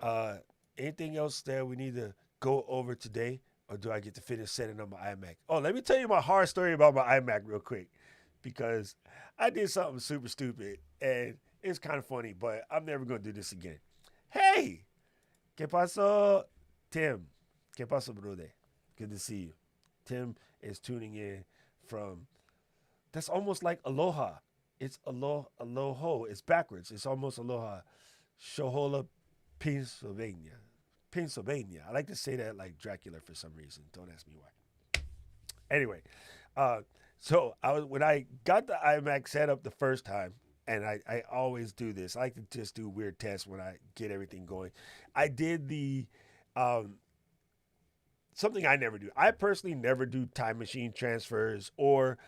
Speaker 1: uh, anything else that we need to go over today, or do I get to finish setting up my iMac? Oh, let me tell you my horror story about my iMac real quick, because I did something super stupid, and it's kind of funny, but I'm never going to do this again. Hey, ¿qué pasó, Tim? ¿Qué pasó, brother? Good to see you. Tim is tuning in from, that's almost like aloha. It's aloho. It's backwards. It's almost aloha. Shohola, Pennsylvania. Pennsylvania. I like to say that like Dracula for some reason. Don't ask me why. Anyway, uh, so I was when I got the iMac set up the first time, and I always do this. I like to just do weird tests when I get everything going. I did the um, something I never do. I personally never do time machine transfers or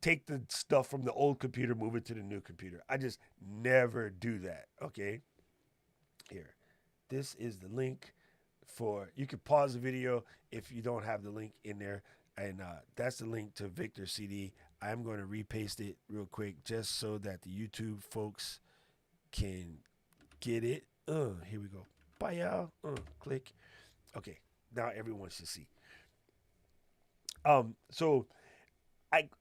Speaker 1: take the stuff from the old computer, move it to the new computer. I just never do that. Okay. Here. This is the link for, you can pause the video if you don't have the link in there. And that's the link to Victor's CD. I'm going to repaste it real quick just so that the YouTube folks can get it. Here we go. Bye, y'all. Click. Okay. Now everyone should see. So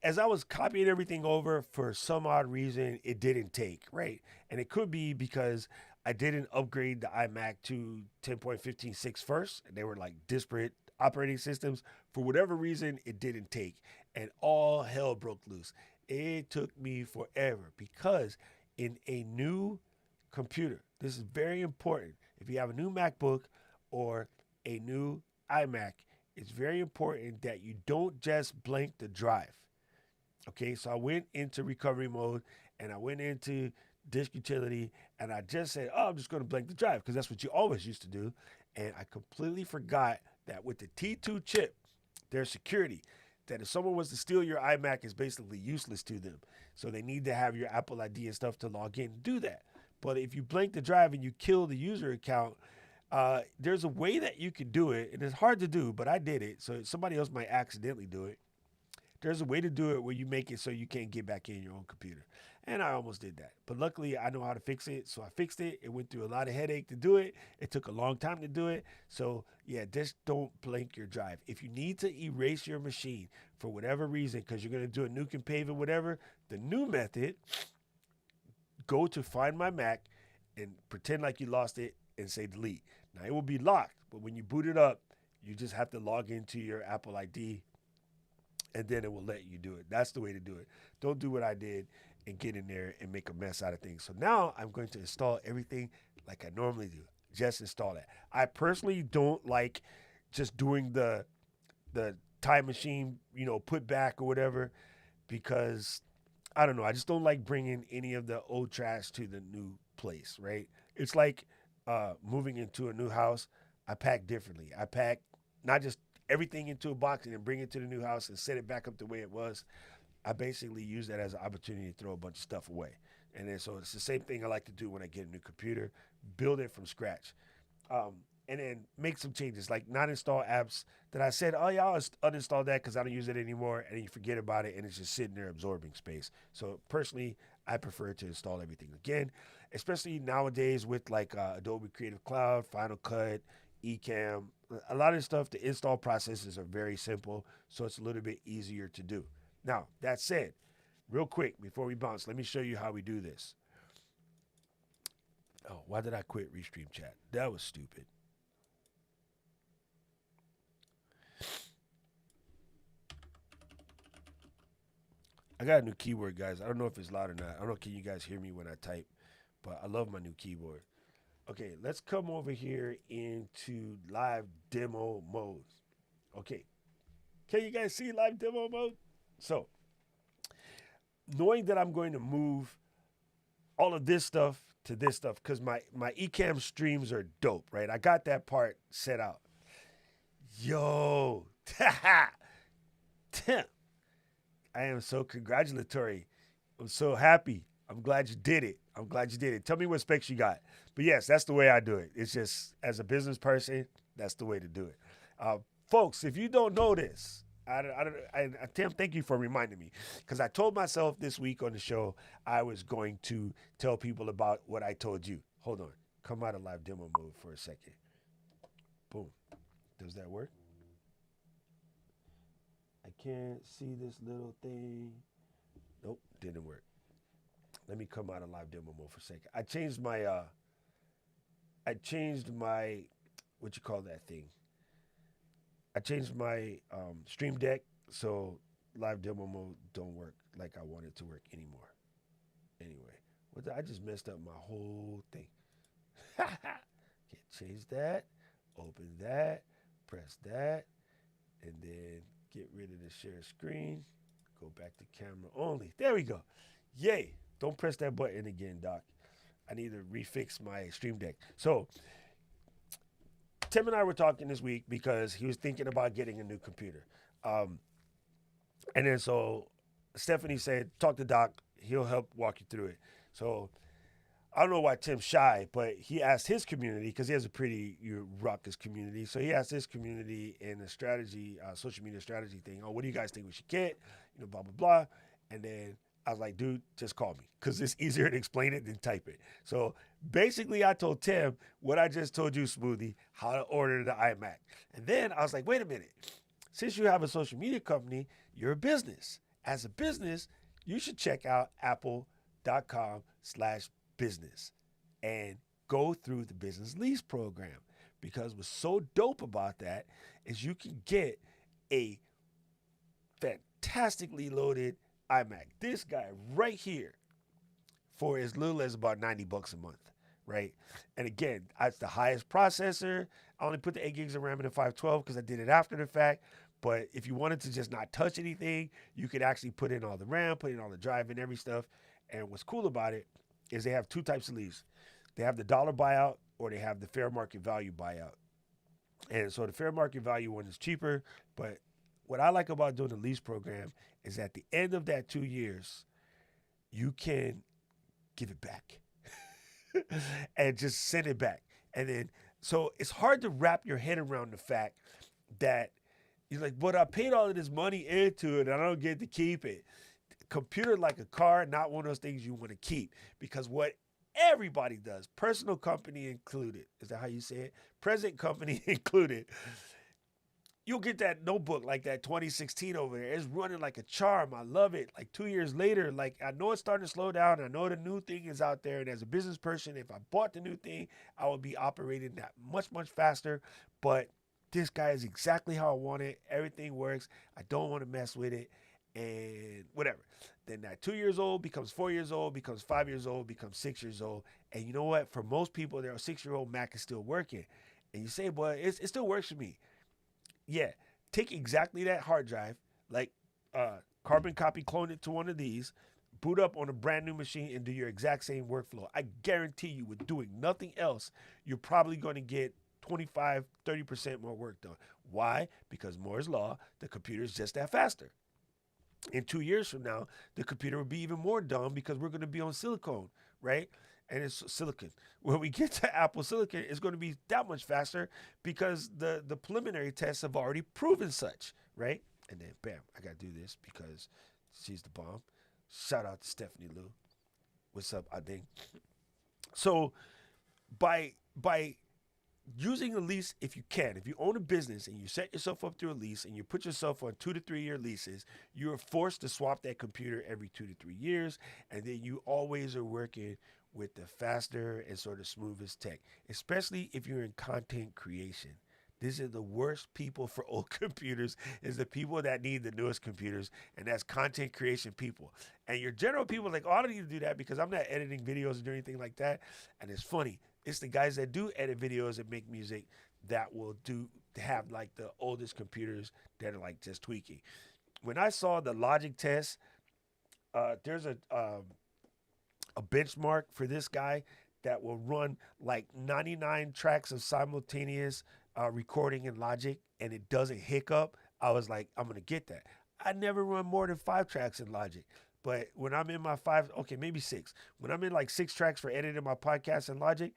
Speaker 1: as I was copying everything over, for some odd reason, it didn't take, right? And it could be because I didn't upgrade the iMac to 10.15.6 first. And they were like disparate operating systems. For whatever reason, it didn't take. And all hell broke loose. It took me forever because in a new computer, this is very important. If you have a new MacBook or a new iMac, it's very important that you don't just blank the drive. Okay, so I went into recovery mode and I went into disk utility and I just said, oh, I'm just going to blank the drive because that's what you always used to do. And I completely forgot that with the T2 chip, there's security. That if someone was to steal your iMac, is basically useless to them. So they need to have your Apple ID and stuff to log in and do that. But if you blank the drive and you kill the user account, there's a way that you can do it, and it's hard to do, but I did it. So somebody else might accidentally do it. There's a way to do it where you make it so you can't get back in your own computer. And I almost did that. But luckily, I know how to fix it. So I fixed it. It went through a lot of headache to do it. It took a long time to do it. So, yeah, just don't blank your drive. If you need to erase your machine for whatever reason, because you're going to do a nuke and pave or whatever, the new method, go to Find My Mac and pretend like you lost it and say delete. Now, it will be locked. But when you boot it up, you just have to log into your Apple ID and then it will let you do it. That's the way to do it. Don't do what I did and get in there and make a mess out of things. So now I'm going to install everything like I normally do. Just install that. I personally don't like just doing the time machine, put back or whatever, because I don't know. I just don't like bringing any of the old trash to the new place, right? It's like moving into a new house. I pack differently. I pack not just everything into a box and then bring it to the new house and set it back up the way it was. I basically use that as an opportunity to throw a bunch of stuff away. And then so it's the same thing I like to do when I get a new computer, build it from scratch. And then make some changes, like not install apps that I said, oh yeah, I'll uninstall that because I don't use it anymore, and you forget about it, and it's just sitting there absorbing space. So personally, I prefer to install everything again, especially nowadays with like Adobe Creative Cloud, Final Cut, Ecamm. A lot of stuff, the install processes are very simple, so it's a little bit easier to do. Now, that said, real quick, before we bounce, let me show you how we do this. Oh, why did I quit Restream Chat? That was stupid. I got a new keyboard, guys. I don't know if it's loud or not. I don't know, can you guys hear me when I type? But I love my new keyboard. Okay, let's come over here into live demo mode. Okay, can you guys see live demo mode? So, knowing that I'm going to move all of this stuff to this stuff, because my Ecamm streams are dope, right? I got that part set out. Yo, Tim, I am so congratulatory. I'm so happy. I'm glad you did it. I'm glad you did it. Tell me what specs you got. But yes, that's the way I do it. It's just, as a business person, that's the way to do it. Folks, if you don't know this, Tim, thank you for reminding me, because I told myself this week on the show I was going to tell people about what I told you. Hold on. Come out of live demo mode for a second. Boom. Does that work? I can't see this little thing. Nope, didn't work. Let me come out of live demo mode for a second. I changed my what you call that thing? I changed my Stream Deck, so live demo mode don't work like I want it to work anymore. Anyway, I just messed up my whole thing. Okay, change that, open that, press that, and then get rid of the share screen. Go back to camera only. There we go. Yay. Don't press that button again, Doc. I need to refix my Stream Deck. So, Tim and I were talking this week because he was thinking about getting a new computer. And then so Stephanie said, talk to Doc. He'll help walk you through it. So I don't know why Tim's shy, but he asked his community, because he has a pretty raucous community. So he asked his community in the strategy, social media strategy thing, oh, what do you guys think we should get? Blah, blah, blah. And then I was like, dude, just call me, because it's easier to explain it than type it. So basically, I told Tim what I just told you, Smoothie, how to order the iMac. And then I was like, wait a minute. Since you have a social media company, you're a business. As a business, you should check out apple.com/business and go through the business lease program, because what's so dope about that is you can get a fantastically loaded iMac. This guy right here for as little as about $90 a month, right? And again, that's the highest processor. I only put the 8 gigs of RAM in the 512 because I did it after the fact. But if you wanted to just not touch anything, you could actually put in all the RAM, put in all the drive and every stuff. And what's cool about it is they have two types of leases. They have the dollar buyout, or they have the fair market value buyout. And so the fair market value one is cheaper, but what I like about doing the lease program is at the end of that 2 years, you can give it back and just send it back. And then, so it's hard to wrap your head around the fact that you're like, but I paid all of this money into it and I don't get to keep it. Computer like a car, not one of those things you want to keep, because what everybody does, personal company included, is that how you say it? Present company included. You'll get that notebook like that 2016 over there. It's running like a charm. I love it. Like 2 years later, like I know it's starting to slow down. I know the new thing is out there. And as a business person, if I bought the new thing, I would be operating that much, much faster. But this guy is exactly how I want it. Everything works. I don't want to mess with it. and whatever. Then that 2 years old becomes 4 years old, becomes 5 years old, becomes 6 years old. And you know what? For most people, their 6-year-old Mac is still working. And you say, "But it still works for me." Yeah, take exactly that hard drive, like carbon copy, clone it to one of these, boot up on a brand new machine, and do your exact same workflow. I guarantee you, with doing nothing else, you're probably going to get 25, 30% more work done. Why? Because Moore's Law, the computer is just that faster. In 2 years from now, the computer will be even more dumb because we're going to be on silicone, right? And it's silicon. When we get to Apple Silicon, it's going to be that much faster because the preliminary tests have already proven such, right? And then, bam, I got to do this because she's the bomb. Shout out to Stephanie Lou. What's up, Ading? So by using a lease, if you can, if you own a business and you set yourself up through a lease and you put yourself on 2 to 3 year leases, you are forced to swap that computer every 2 to 3 years, and then you always are working with the faster and sort of smoothest tech, especially if you're in content creation. These are the worst people for old computers, is the people that need the newest computers, and that's content creation people. And your general people are like, "Oh, I don't need to do that because I'm not editing videos or doing anything like that." And it's funny. It's the guys that do edit videos and make music that will have like the oldest computers that are like just tweaking. When I saw the Logic test, there's a benchmark for this guy that will run like 99 tracks of simultaneous recording in Logic, and it doesn't hiccup. I was like, I'm gonna get that. I never run more than 5 tracks in Logic. But when I'm in my 5, okay, maybe 6. When I'm in like 6 tracks for editing my podcast in Logic,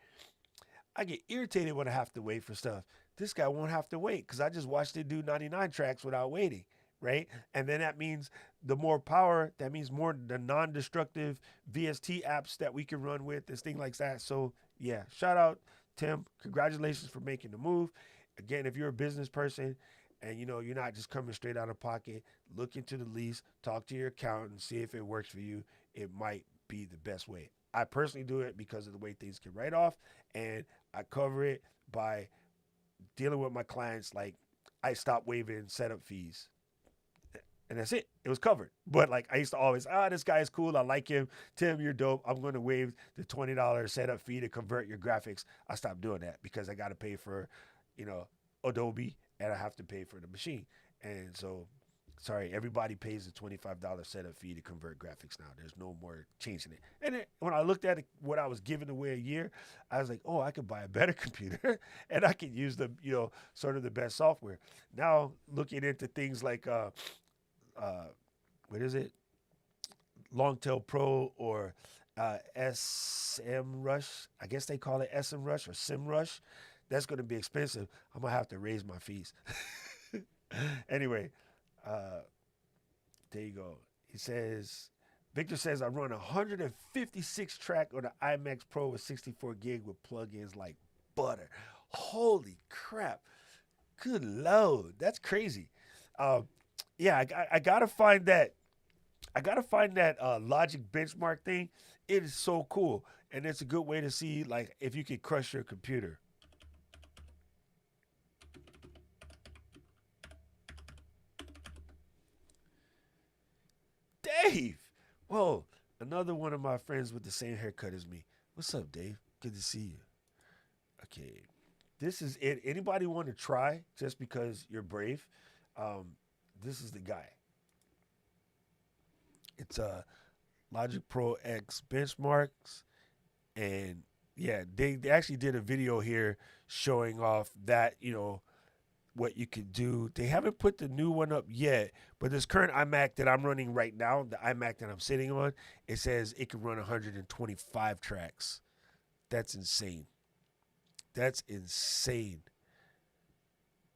Speaker 1: I get irritated when I have to wait for stuff. This guy won't have to wait because I just watched it do 99 tracks without waiting, right? And then that means the more power, that means more the non-destructive VST apps that we can run with and things like that. So yeah, shout out, Tim. Congratulations for making the move. Again, if you're a business person and you're not just coming straight out of pocket, look into the lease, talk to your accountant, see if it works for you. It might be the best way. I personally do it because of the way things can write off, and I cover it by dealing with my clients. Like, I stopped waiving setup fees, and that's it. It was covered. But like, I used to always, this guy is cool. I like him. Tim, you're dope. I'm going to waive the $20 setup fee to convert your graphics. I stopped doing that because I got to pay for, Adobe, and I have to pay for the machine. And so, sorry, everybody pays the $25 setup fee to convert graphics now. There's no more changing it. And then when I looked at what I was giving away a year, I was like, oh, I could buy a better computer and I could use the, sort of the best software. Now, looking into things like, what is it? Longtail Pro or SEMrush. I guess they call it SEMrush or SEMrush. That's going to be expensive. I'm going to have to raise my fees. Anyway, there you go. Victor says, I run 156 track on the iMac Pro with 64 gig with plugins like butter. Holy crap. Good Lord. That's crazy. Yeah, I got to find that. Logic benchmark thing. It is so cool. And it's a good way to see like if you can crush your computer. Dave. Whoa. Another one of my friends with the same haircut as me. What's up, Dave? Good to see you. Okay. This is it. Anybody want to try just because you're brave? This is the guy. It's a Logic Pro X benchmarks. And yeah, they actually did a video here showing off that, what you could do. They haven't put the new one up yet, but this current iMac that I'm running right now, the iMac that I'm sitting on, it says it can run 125 tracks. That's insane. That's insane.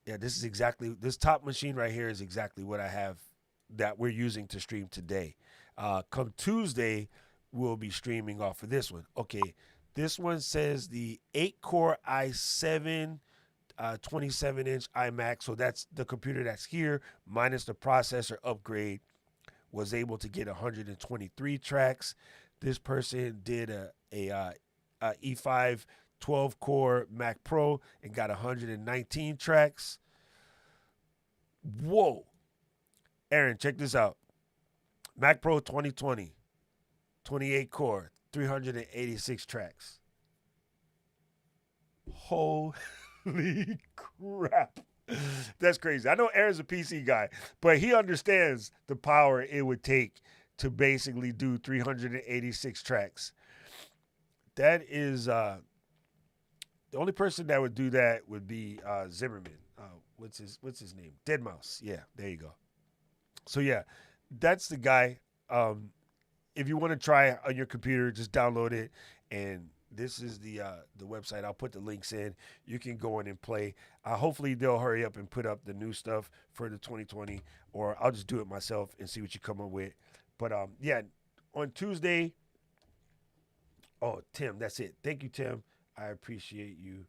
Speaker 1: Yeah, this top machine right here is exactly what I have that we're using to stream today. Come Tuesday, we'll be streaming off of this one. Okay, this one says the 8-core i7 27-inch iMac, so that's the computer that's here, minus the processor upgrade, was able to get 123 tracks. This person did a E5 12-core Mac Pro and got 119 tracks. Whoa. Aaron, check this out. Mac Pro 2020, 28 core, 386 tracks. Holy crap. That's crazy. I know Aaron's a PC guy, but he understands the power it would take to basically do 386 tracks. That is the only person that would do that would be Zimmerman. What's his name? Deadmau5. Yeah, there you go. So yeah, that's the guy. If you want to try it on your computer, just download it. And this is the website. I'll put the links in. You can go in and play. Hopefully they'll hurry up and put up the new stuff for the 2020, or I'll just do it myself and see what you come up with. But yeah, on Tuesday. Oh, Tim, that's it. Thank you, Tim. I appreciate you,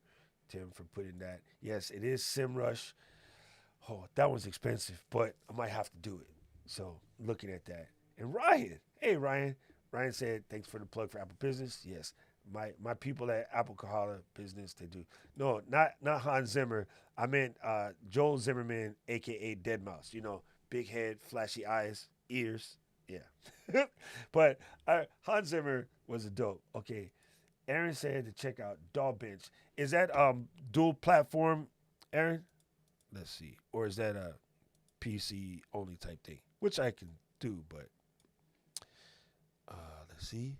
Speaker 1: Tim, for putting that. Yes, it is SimRush. Oh, that was expensive, but I might have to do it. So looking at that. And Ryan, hey Ryan. Ryan said, thanks for the plug for Apple Business. Yes. My people at Apple Kahala Business, they do. No, not Hans Zimmer. I meant Joel Zimmerman, aka Deadmau5. You know, big head, flashy eyes, ears. Yeah. But Hans Zimmer was a dope. Okay. Aaron said to check out Dog Bench. Is that dual platform, Aaron? Let's see. Or is that a PC only type thing? Which I can do, but let's see.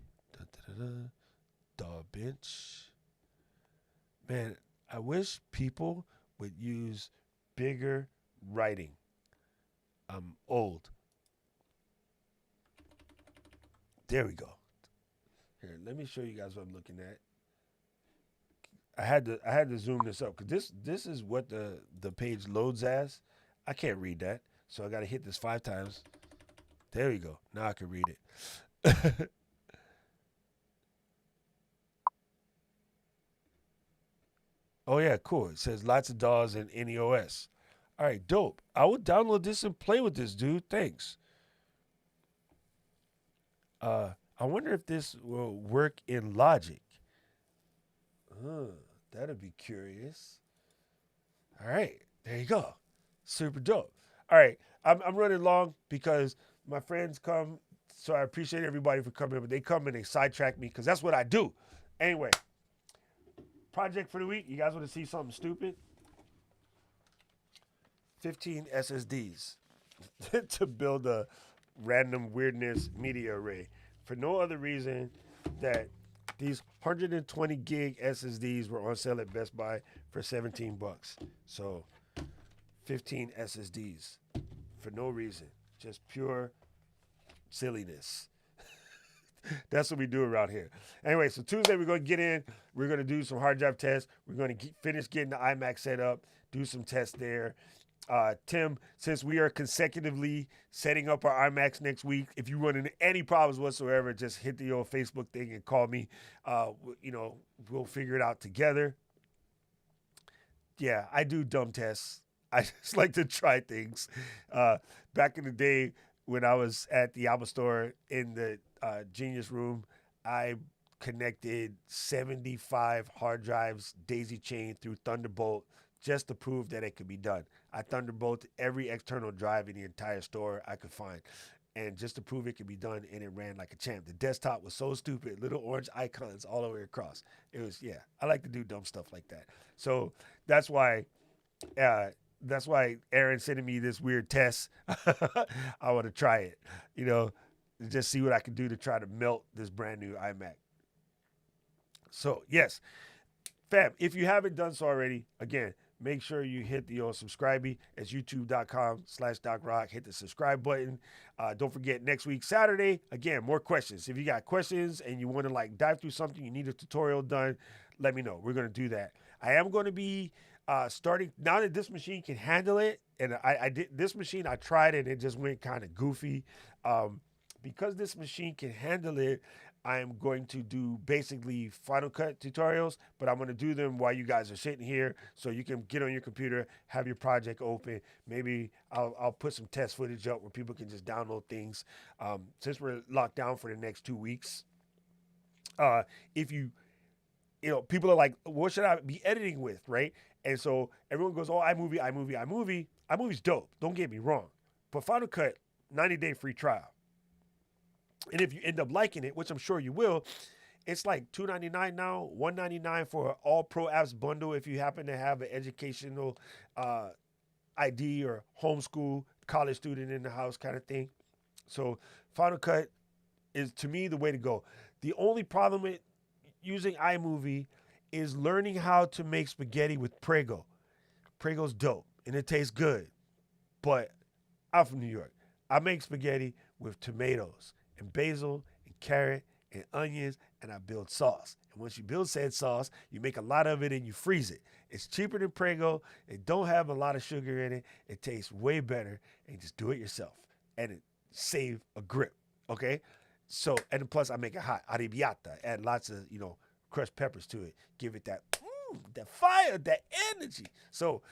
Speaker 1: Dog Bench. Man, I wish people would use bigger writing. I'm old. There we go. Here, let me show you guys what I'm looking at. I had to zoom this up because this is what the page loads as. I can't read that, so I got to hit this 5 times. There you go. Now I can read it. Oh yeah, cool. It says lots of DAWs and NEOS. All right, dope. I will download this and play with this, dude. Thanks. I wonder if this will work in Logic. That'd be curious. All right, there you go. Super dope. All right, I'm running long because my friends come, so I appreciate everybody for coming, but they come and they sidetrack me because that's what I do. Anyway, project for the week. You guys want to see something stupid? 15 SSDs to build a random weirdness media array for no other reason that these 120 gig SSDs were on sale at Best Buy for $17. So 15 SSDs for no reason, just pure silliness. That's what we do around here. Anyway, so Tuesday we're going to get in. We're going to do some hard drive tests. We're going to finish getting the iMac set up, do some tests there. Tim, since we are consecutively setting up our iMacs next week, if you run into any problems whatsoever, just hit the old Facebook thing and call me. We'll figure it out together. Yeah, I do dumb tests. I just like to try things. Back in the day when I was at the Apple Store in the Genius Room, I connected 75 hard drives daisy chain through Thunderbolt just to prove that it could be done. I Thunderbolted every external drive in the entire store I could find. And just to prove it could be done, and it ran like a champ. The desktop was so stupid, little orange icons all the way across. It was, yeah, I like to do dumb stuff like that. So that's why Aaron's sending me this weird test. I want to try it, just see what I can do to try to melt this brand new iMac. So, yes, fam, if you haven't done so already, again, make sure you hit the subscribe. It's youtube.com/DocRock. Hit the subscribe button. Don't forget, next week, Saturday, again, more questions. If you got questions and you want to dive through something, you need a tutorial done, let me know. We're going to do that. I am going to be starting, now that this machine can handle it, and I did this machine, I tried it, and it just went kind of goofy. Because this machine can handle it, I am going to do basically Final Cut tutorials, but I'm going to do them while you guys are sitting here so you can get on your computer, have your project open. Maybe I'll put some test footage up where people can just download things. Since we're locked down for the next 2 weeks, if people are like, what should I be editing with, right? And so everyone goes, oh, iMovie. iMovie's dope. Don't get me wrong. But Final Cut, 90-day free trial. And if you end up liking it, which I'm sure you will, it's like $2.99 now, $1.99 for an all pro apps bundle if you happen to have an educational uh, ID or homeschool college student in the house kind of thing. So Final Cut is to me the way to go. The only problem with using iMovie is learning how to make spaghetti with Prego. Prego's dope and it tastes good, but I'm from New York. I make spaghetti with tomatoes and basil and carrot and onions, and I build sauce. And once you build said sauce, you make a lot of it and you freeze it. It's cheaper than Prego. It don't have a lot of sugar in it. It tastes way better, and you just do it yourself, and it save a grip. Okay, so and plus I make it hot, arrabbiata. Add lots of crushed peppers to it. Give it that fire, that energy. So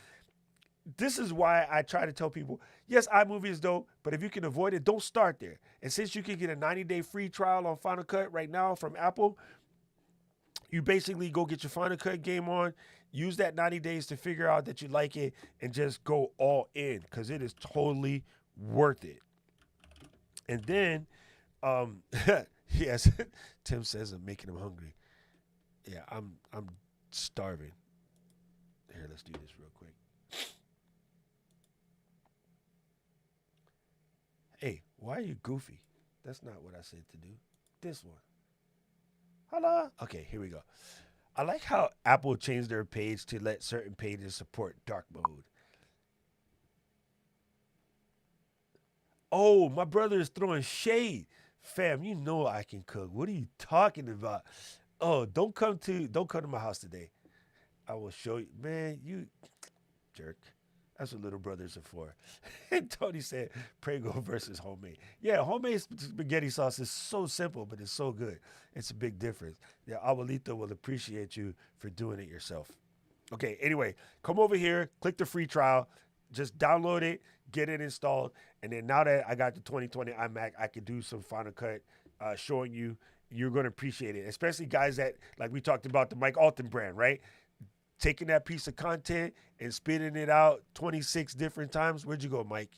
Speaker 1: this is why I try to tell people, yes, iMovie is dope, but if you can avoid it, don't start there. And since you can get a 90-day free trial on Final Cut right now from Apple, you basically go get your Final Cut game on, use that 90 days to figure out that you like it, and just go all in because it is totally worth it. And then, yes, Tim says I'm making him hungry. Yeah, I'm starving. Here, let's do this real quick. Hey, why are you goofy? That's not what I said to do. This one. Hello. Okay, here we go. I like how Apple changed their page to let certain pages support dark mode. Oh, my brother is throwing shade. Fam, you know I can cook. What are you talking about? Oh, don't come to my house today. I will show you. Man, you jerk. That's what little brothers are for. And Tony said, Prego versus homemade. Yeah, homemade spaghetti sauce is so simple, but it's so good. It's a big difference. Yeah, Abuelita will appreciate you for doing it yourself. Okay, anyway, come over here, click the free trial, just download it, get it installed, and then now that I got the 2020 iMac, I can do some Final Cut showing you. You're going to appreciate it, especially guys that, like we talked about the Mike Alton brand, right? Taking that piece of content and spitting it out 26 different times. Where'd you go, Mike?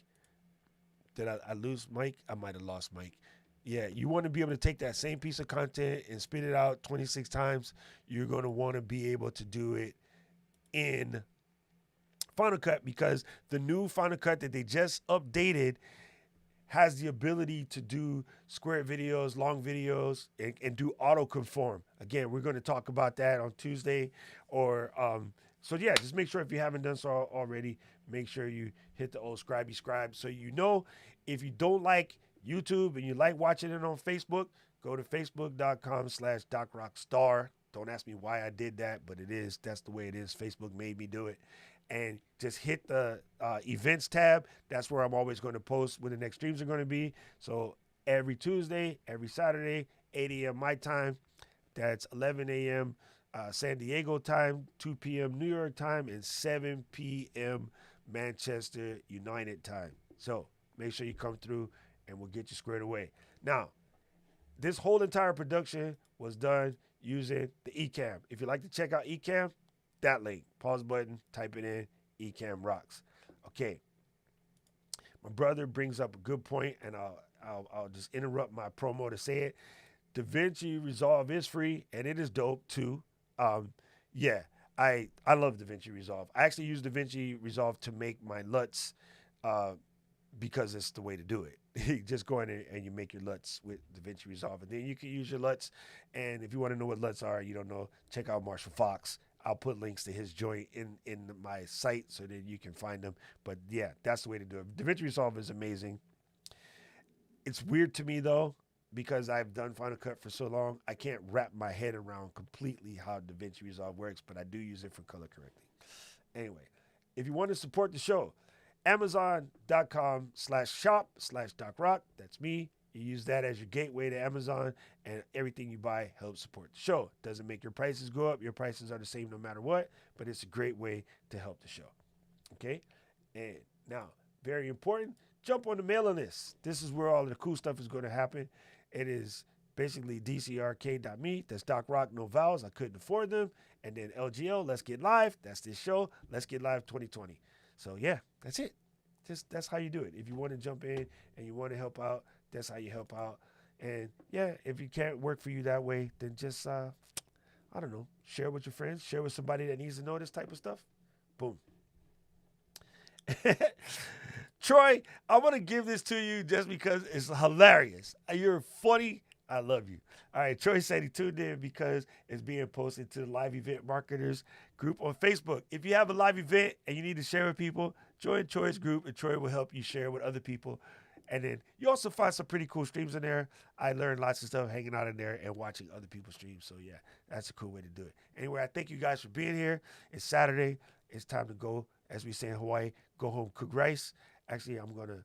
Speaker 1: Did I lose Mike? I might have lost Mike. Yeah, you want to be able to take that same piece of content and spit it out 26 times. You're going to want to be able to do it in Final Cut because the new Final Cut that they just updated has the ability to do square videos, long videos, and do auto conform. Again, we're going to talk about that on Tuesday. So yeah, just make sure if you haven't done so already, make sure you hit the old scribe. So you know, if you don't like YouTube and you like watching it on Facebook, go to facebook.com/DocRockStar. Don't ask me why I did that, but that's the way it is. Facebook made me do it. And just hit the events tab. That's where I'm always going to post when the next streams are going to be. So every Tuesday, every Saturday, 8 a.m. my time. That's 11 a.m. San Diego time, 2 p.m. New York time, and 7 p.m. Manchester United time. So make sure you come through and we'll get you squared away. Now, this whole entire production was done using the Ecamm. If you'd like to check out Ecamm, that link, pause button, type it in, Ecamm rocks. Okay. My brother brings up a good point, and I'll just interrupt my promo to say it. DaVinci Resolve is free, and it is dope too. Yeah, I love DaVinci Resolve. I actually use DaVinci Resolve to make my LUTs because it's the way to do it. You just go in and you make your LUTs with DaVinci Resolve, and then you can use your LUTs. And if you want to know what LUTs are, you don't know, check out Marshall Fox. I'll put links to his joint in my site so that you can find them. But yeah, that's the way to do it. DaVinci Resolve is amazing. It's weird to me though, because I've done Final Cut for so long, I can't wrap my head around completely how DaVinci Resolve works, but I do use it for color correcting. Anyway, if you want to support the show, Amazon.com/shop/DocRock. That's me. You use that as your gateway to Amazon, and everything you buy helps support the show. Doesn't make your prices go up. Your prices are the same no matter what, but it's a great way to help the show. Okay? And now, very important, jump on the mailing list. This is where all the cool stuff is going to happen. It is basically dcrk.me. That's Doc Rock, no vowels. I couldn't afford them. And then LGL, Let's Get Live. That's this show. Let's Get Live 2020. So, yeah, that's it. That's how you do it. If you want to jump in and you want to help out, that's how you help out. And yeah, if it can't work for you that way, then just I don't know, share with your friends, share with somebody that needs to know this type of stuff. Boom. Troy, I want to give this to you just because it's hilarious. You're funny. I love you. All right, Troy said he tuned in because it's being posted to the live event marketers group on Facebook. If you have a live event and you need to share with people, join Troy's group and Troy will help you share with other people. And then you also find some pretty cool streams in there. I learned lots of stuff hanging out in there and watching other people's streams. So yeah, that's a cool way to do it. Anyway, I thank you guys for being here. It's Saturday. It's time to go, as we say in Hawaii, go home, cook rice. Actually, I'm going to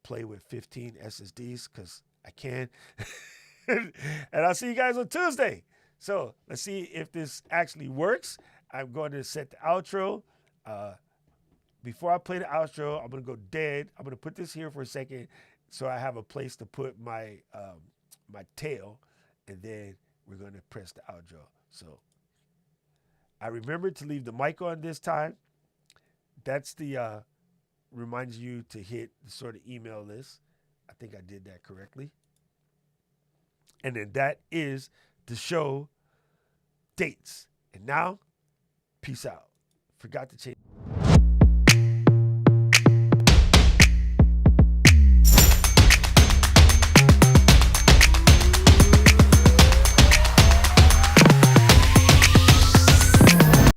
Speaker 1: play with 15 SSDs because I can. And I'll see you guys on Tuesday. So let's see if this actually works. I'm going to set the outro. Before I play the outro, I'm going to go dead. I'm going to put this here for a second so I have a place to put my my tail. And then we're going to press the outro. So I remembered to leave the mic on this time. That's the reminds you to hit the sort of email list. I think I did that correctly. And then that is the show dates. And now, peace out. Forgot to change.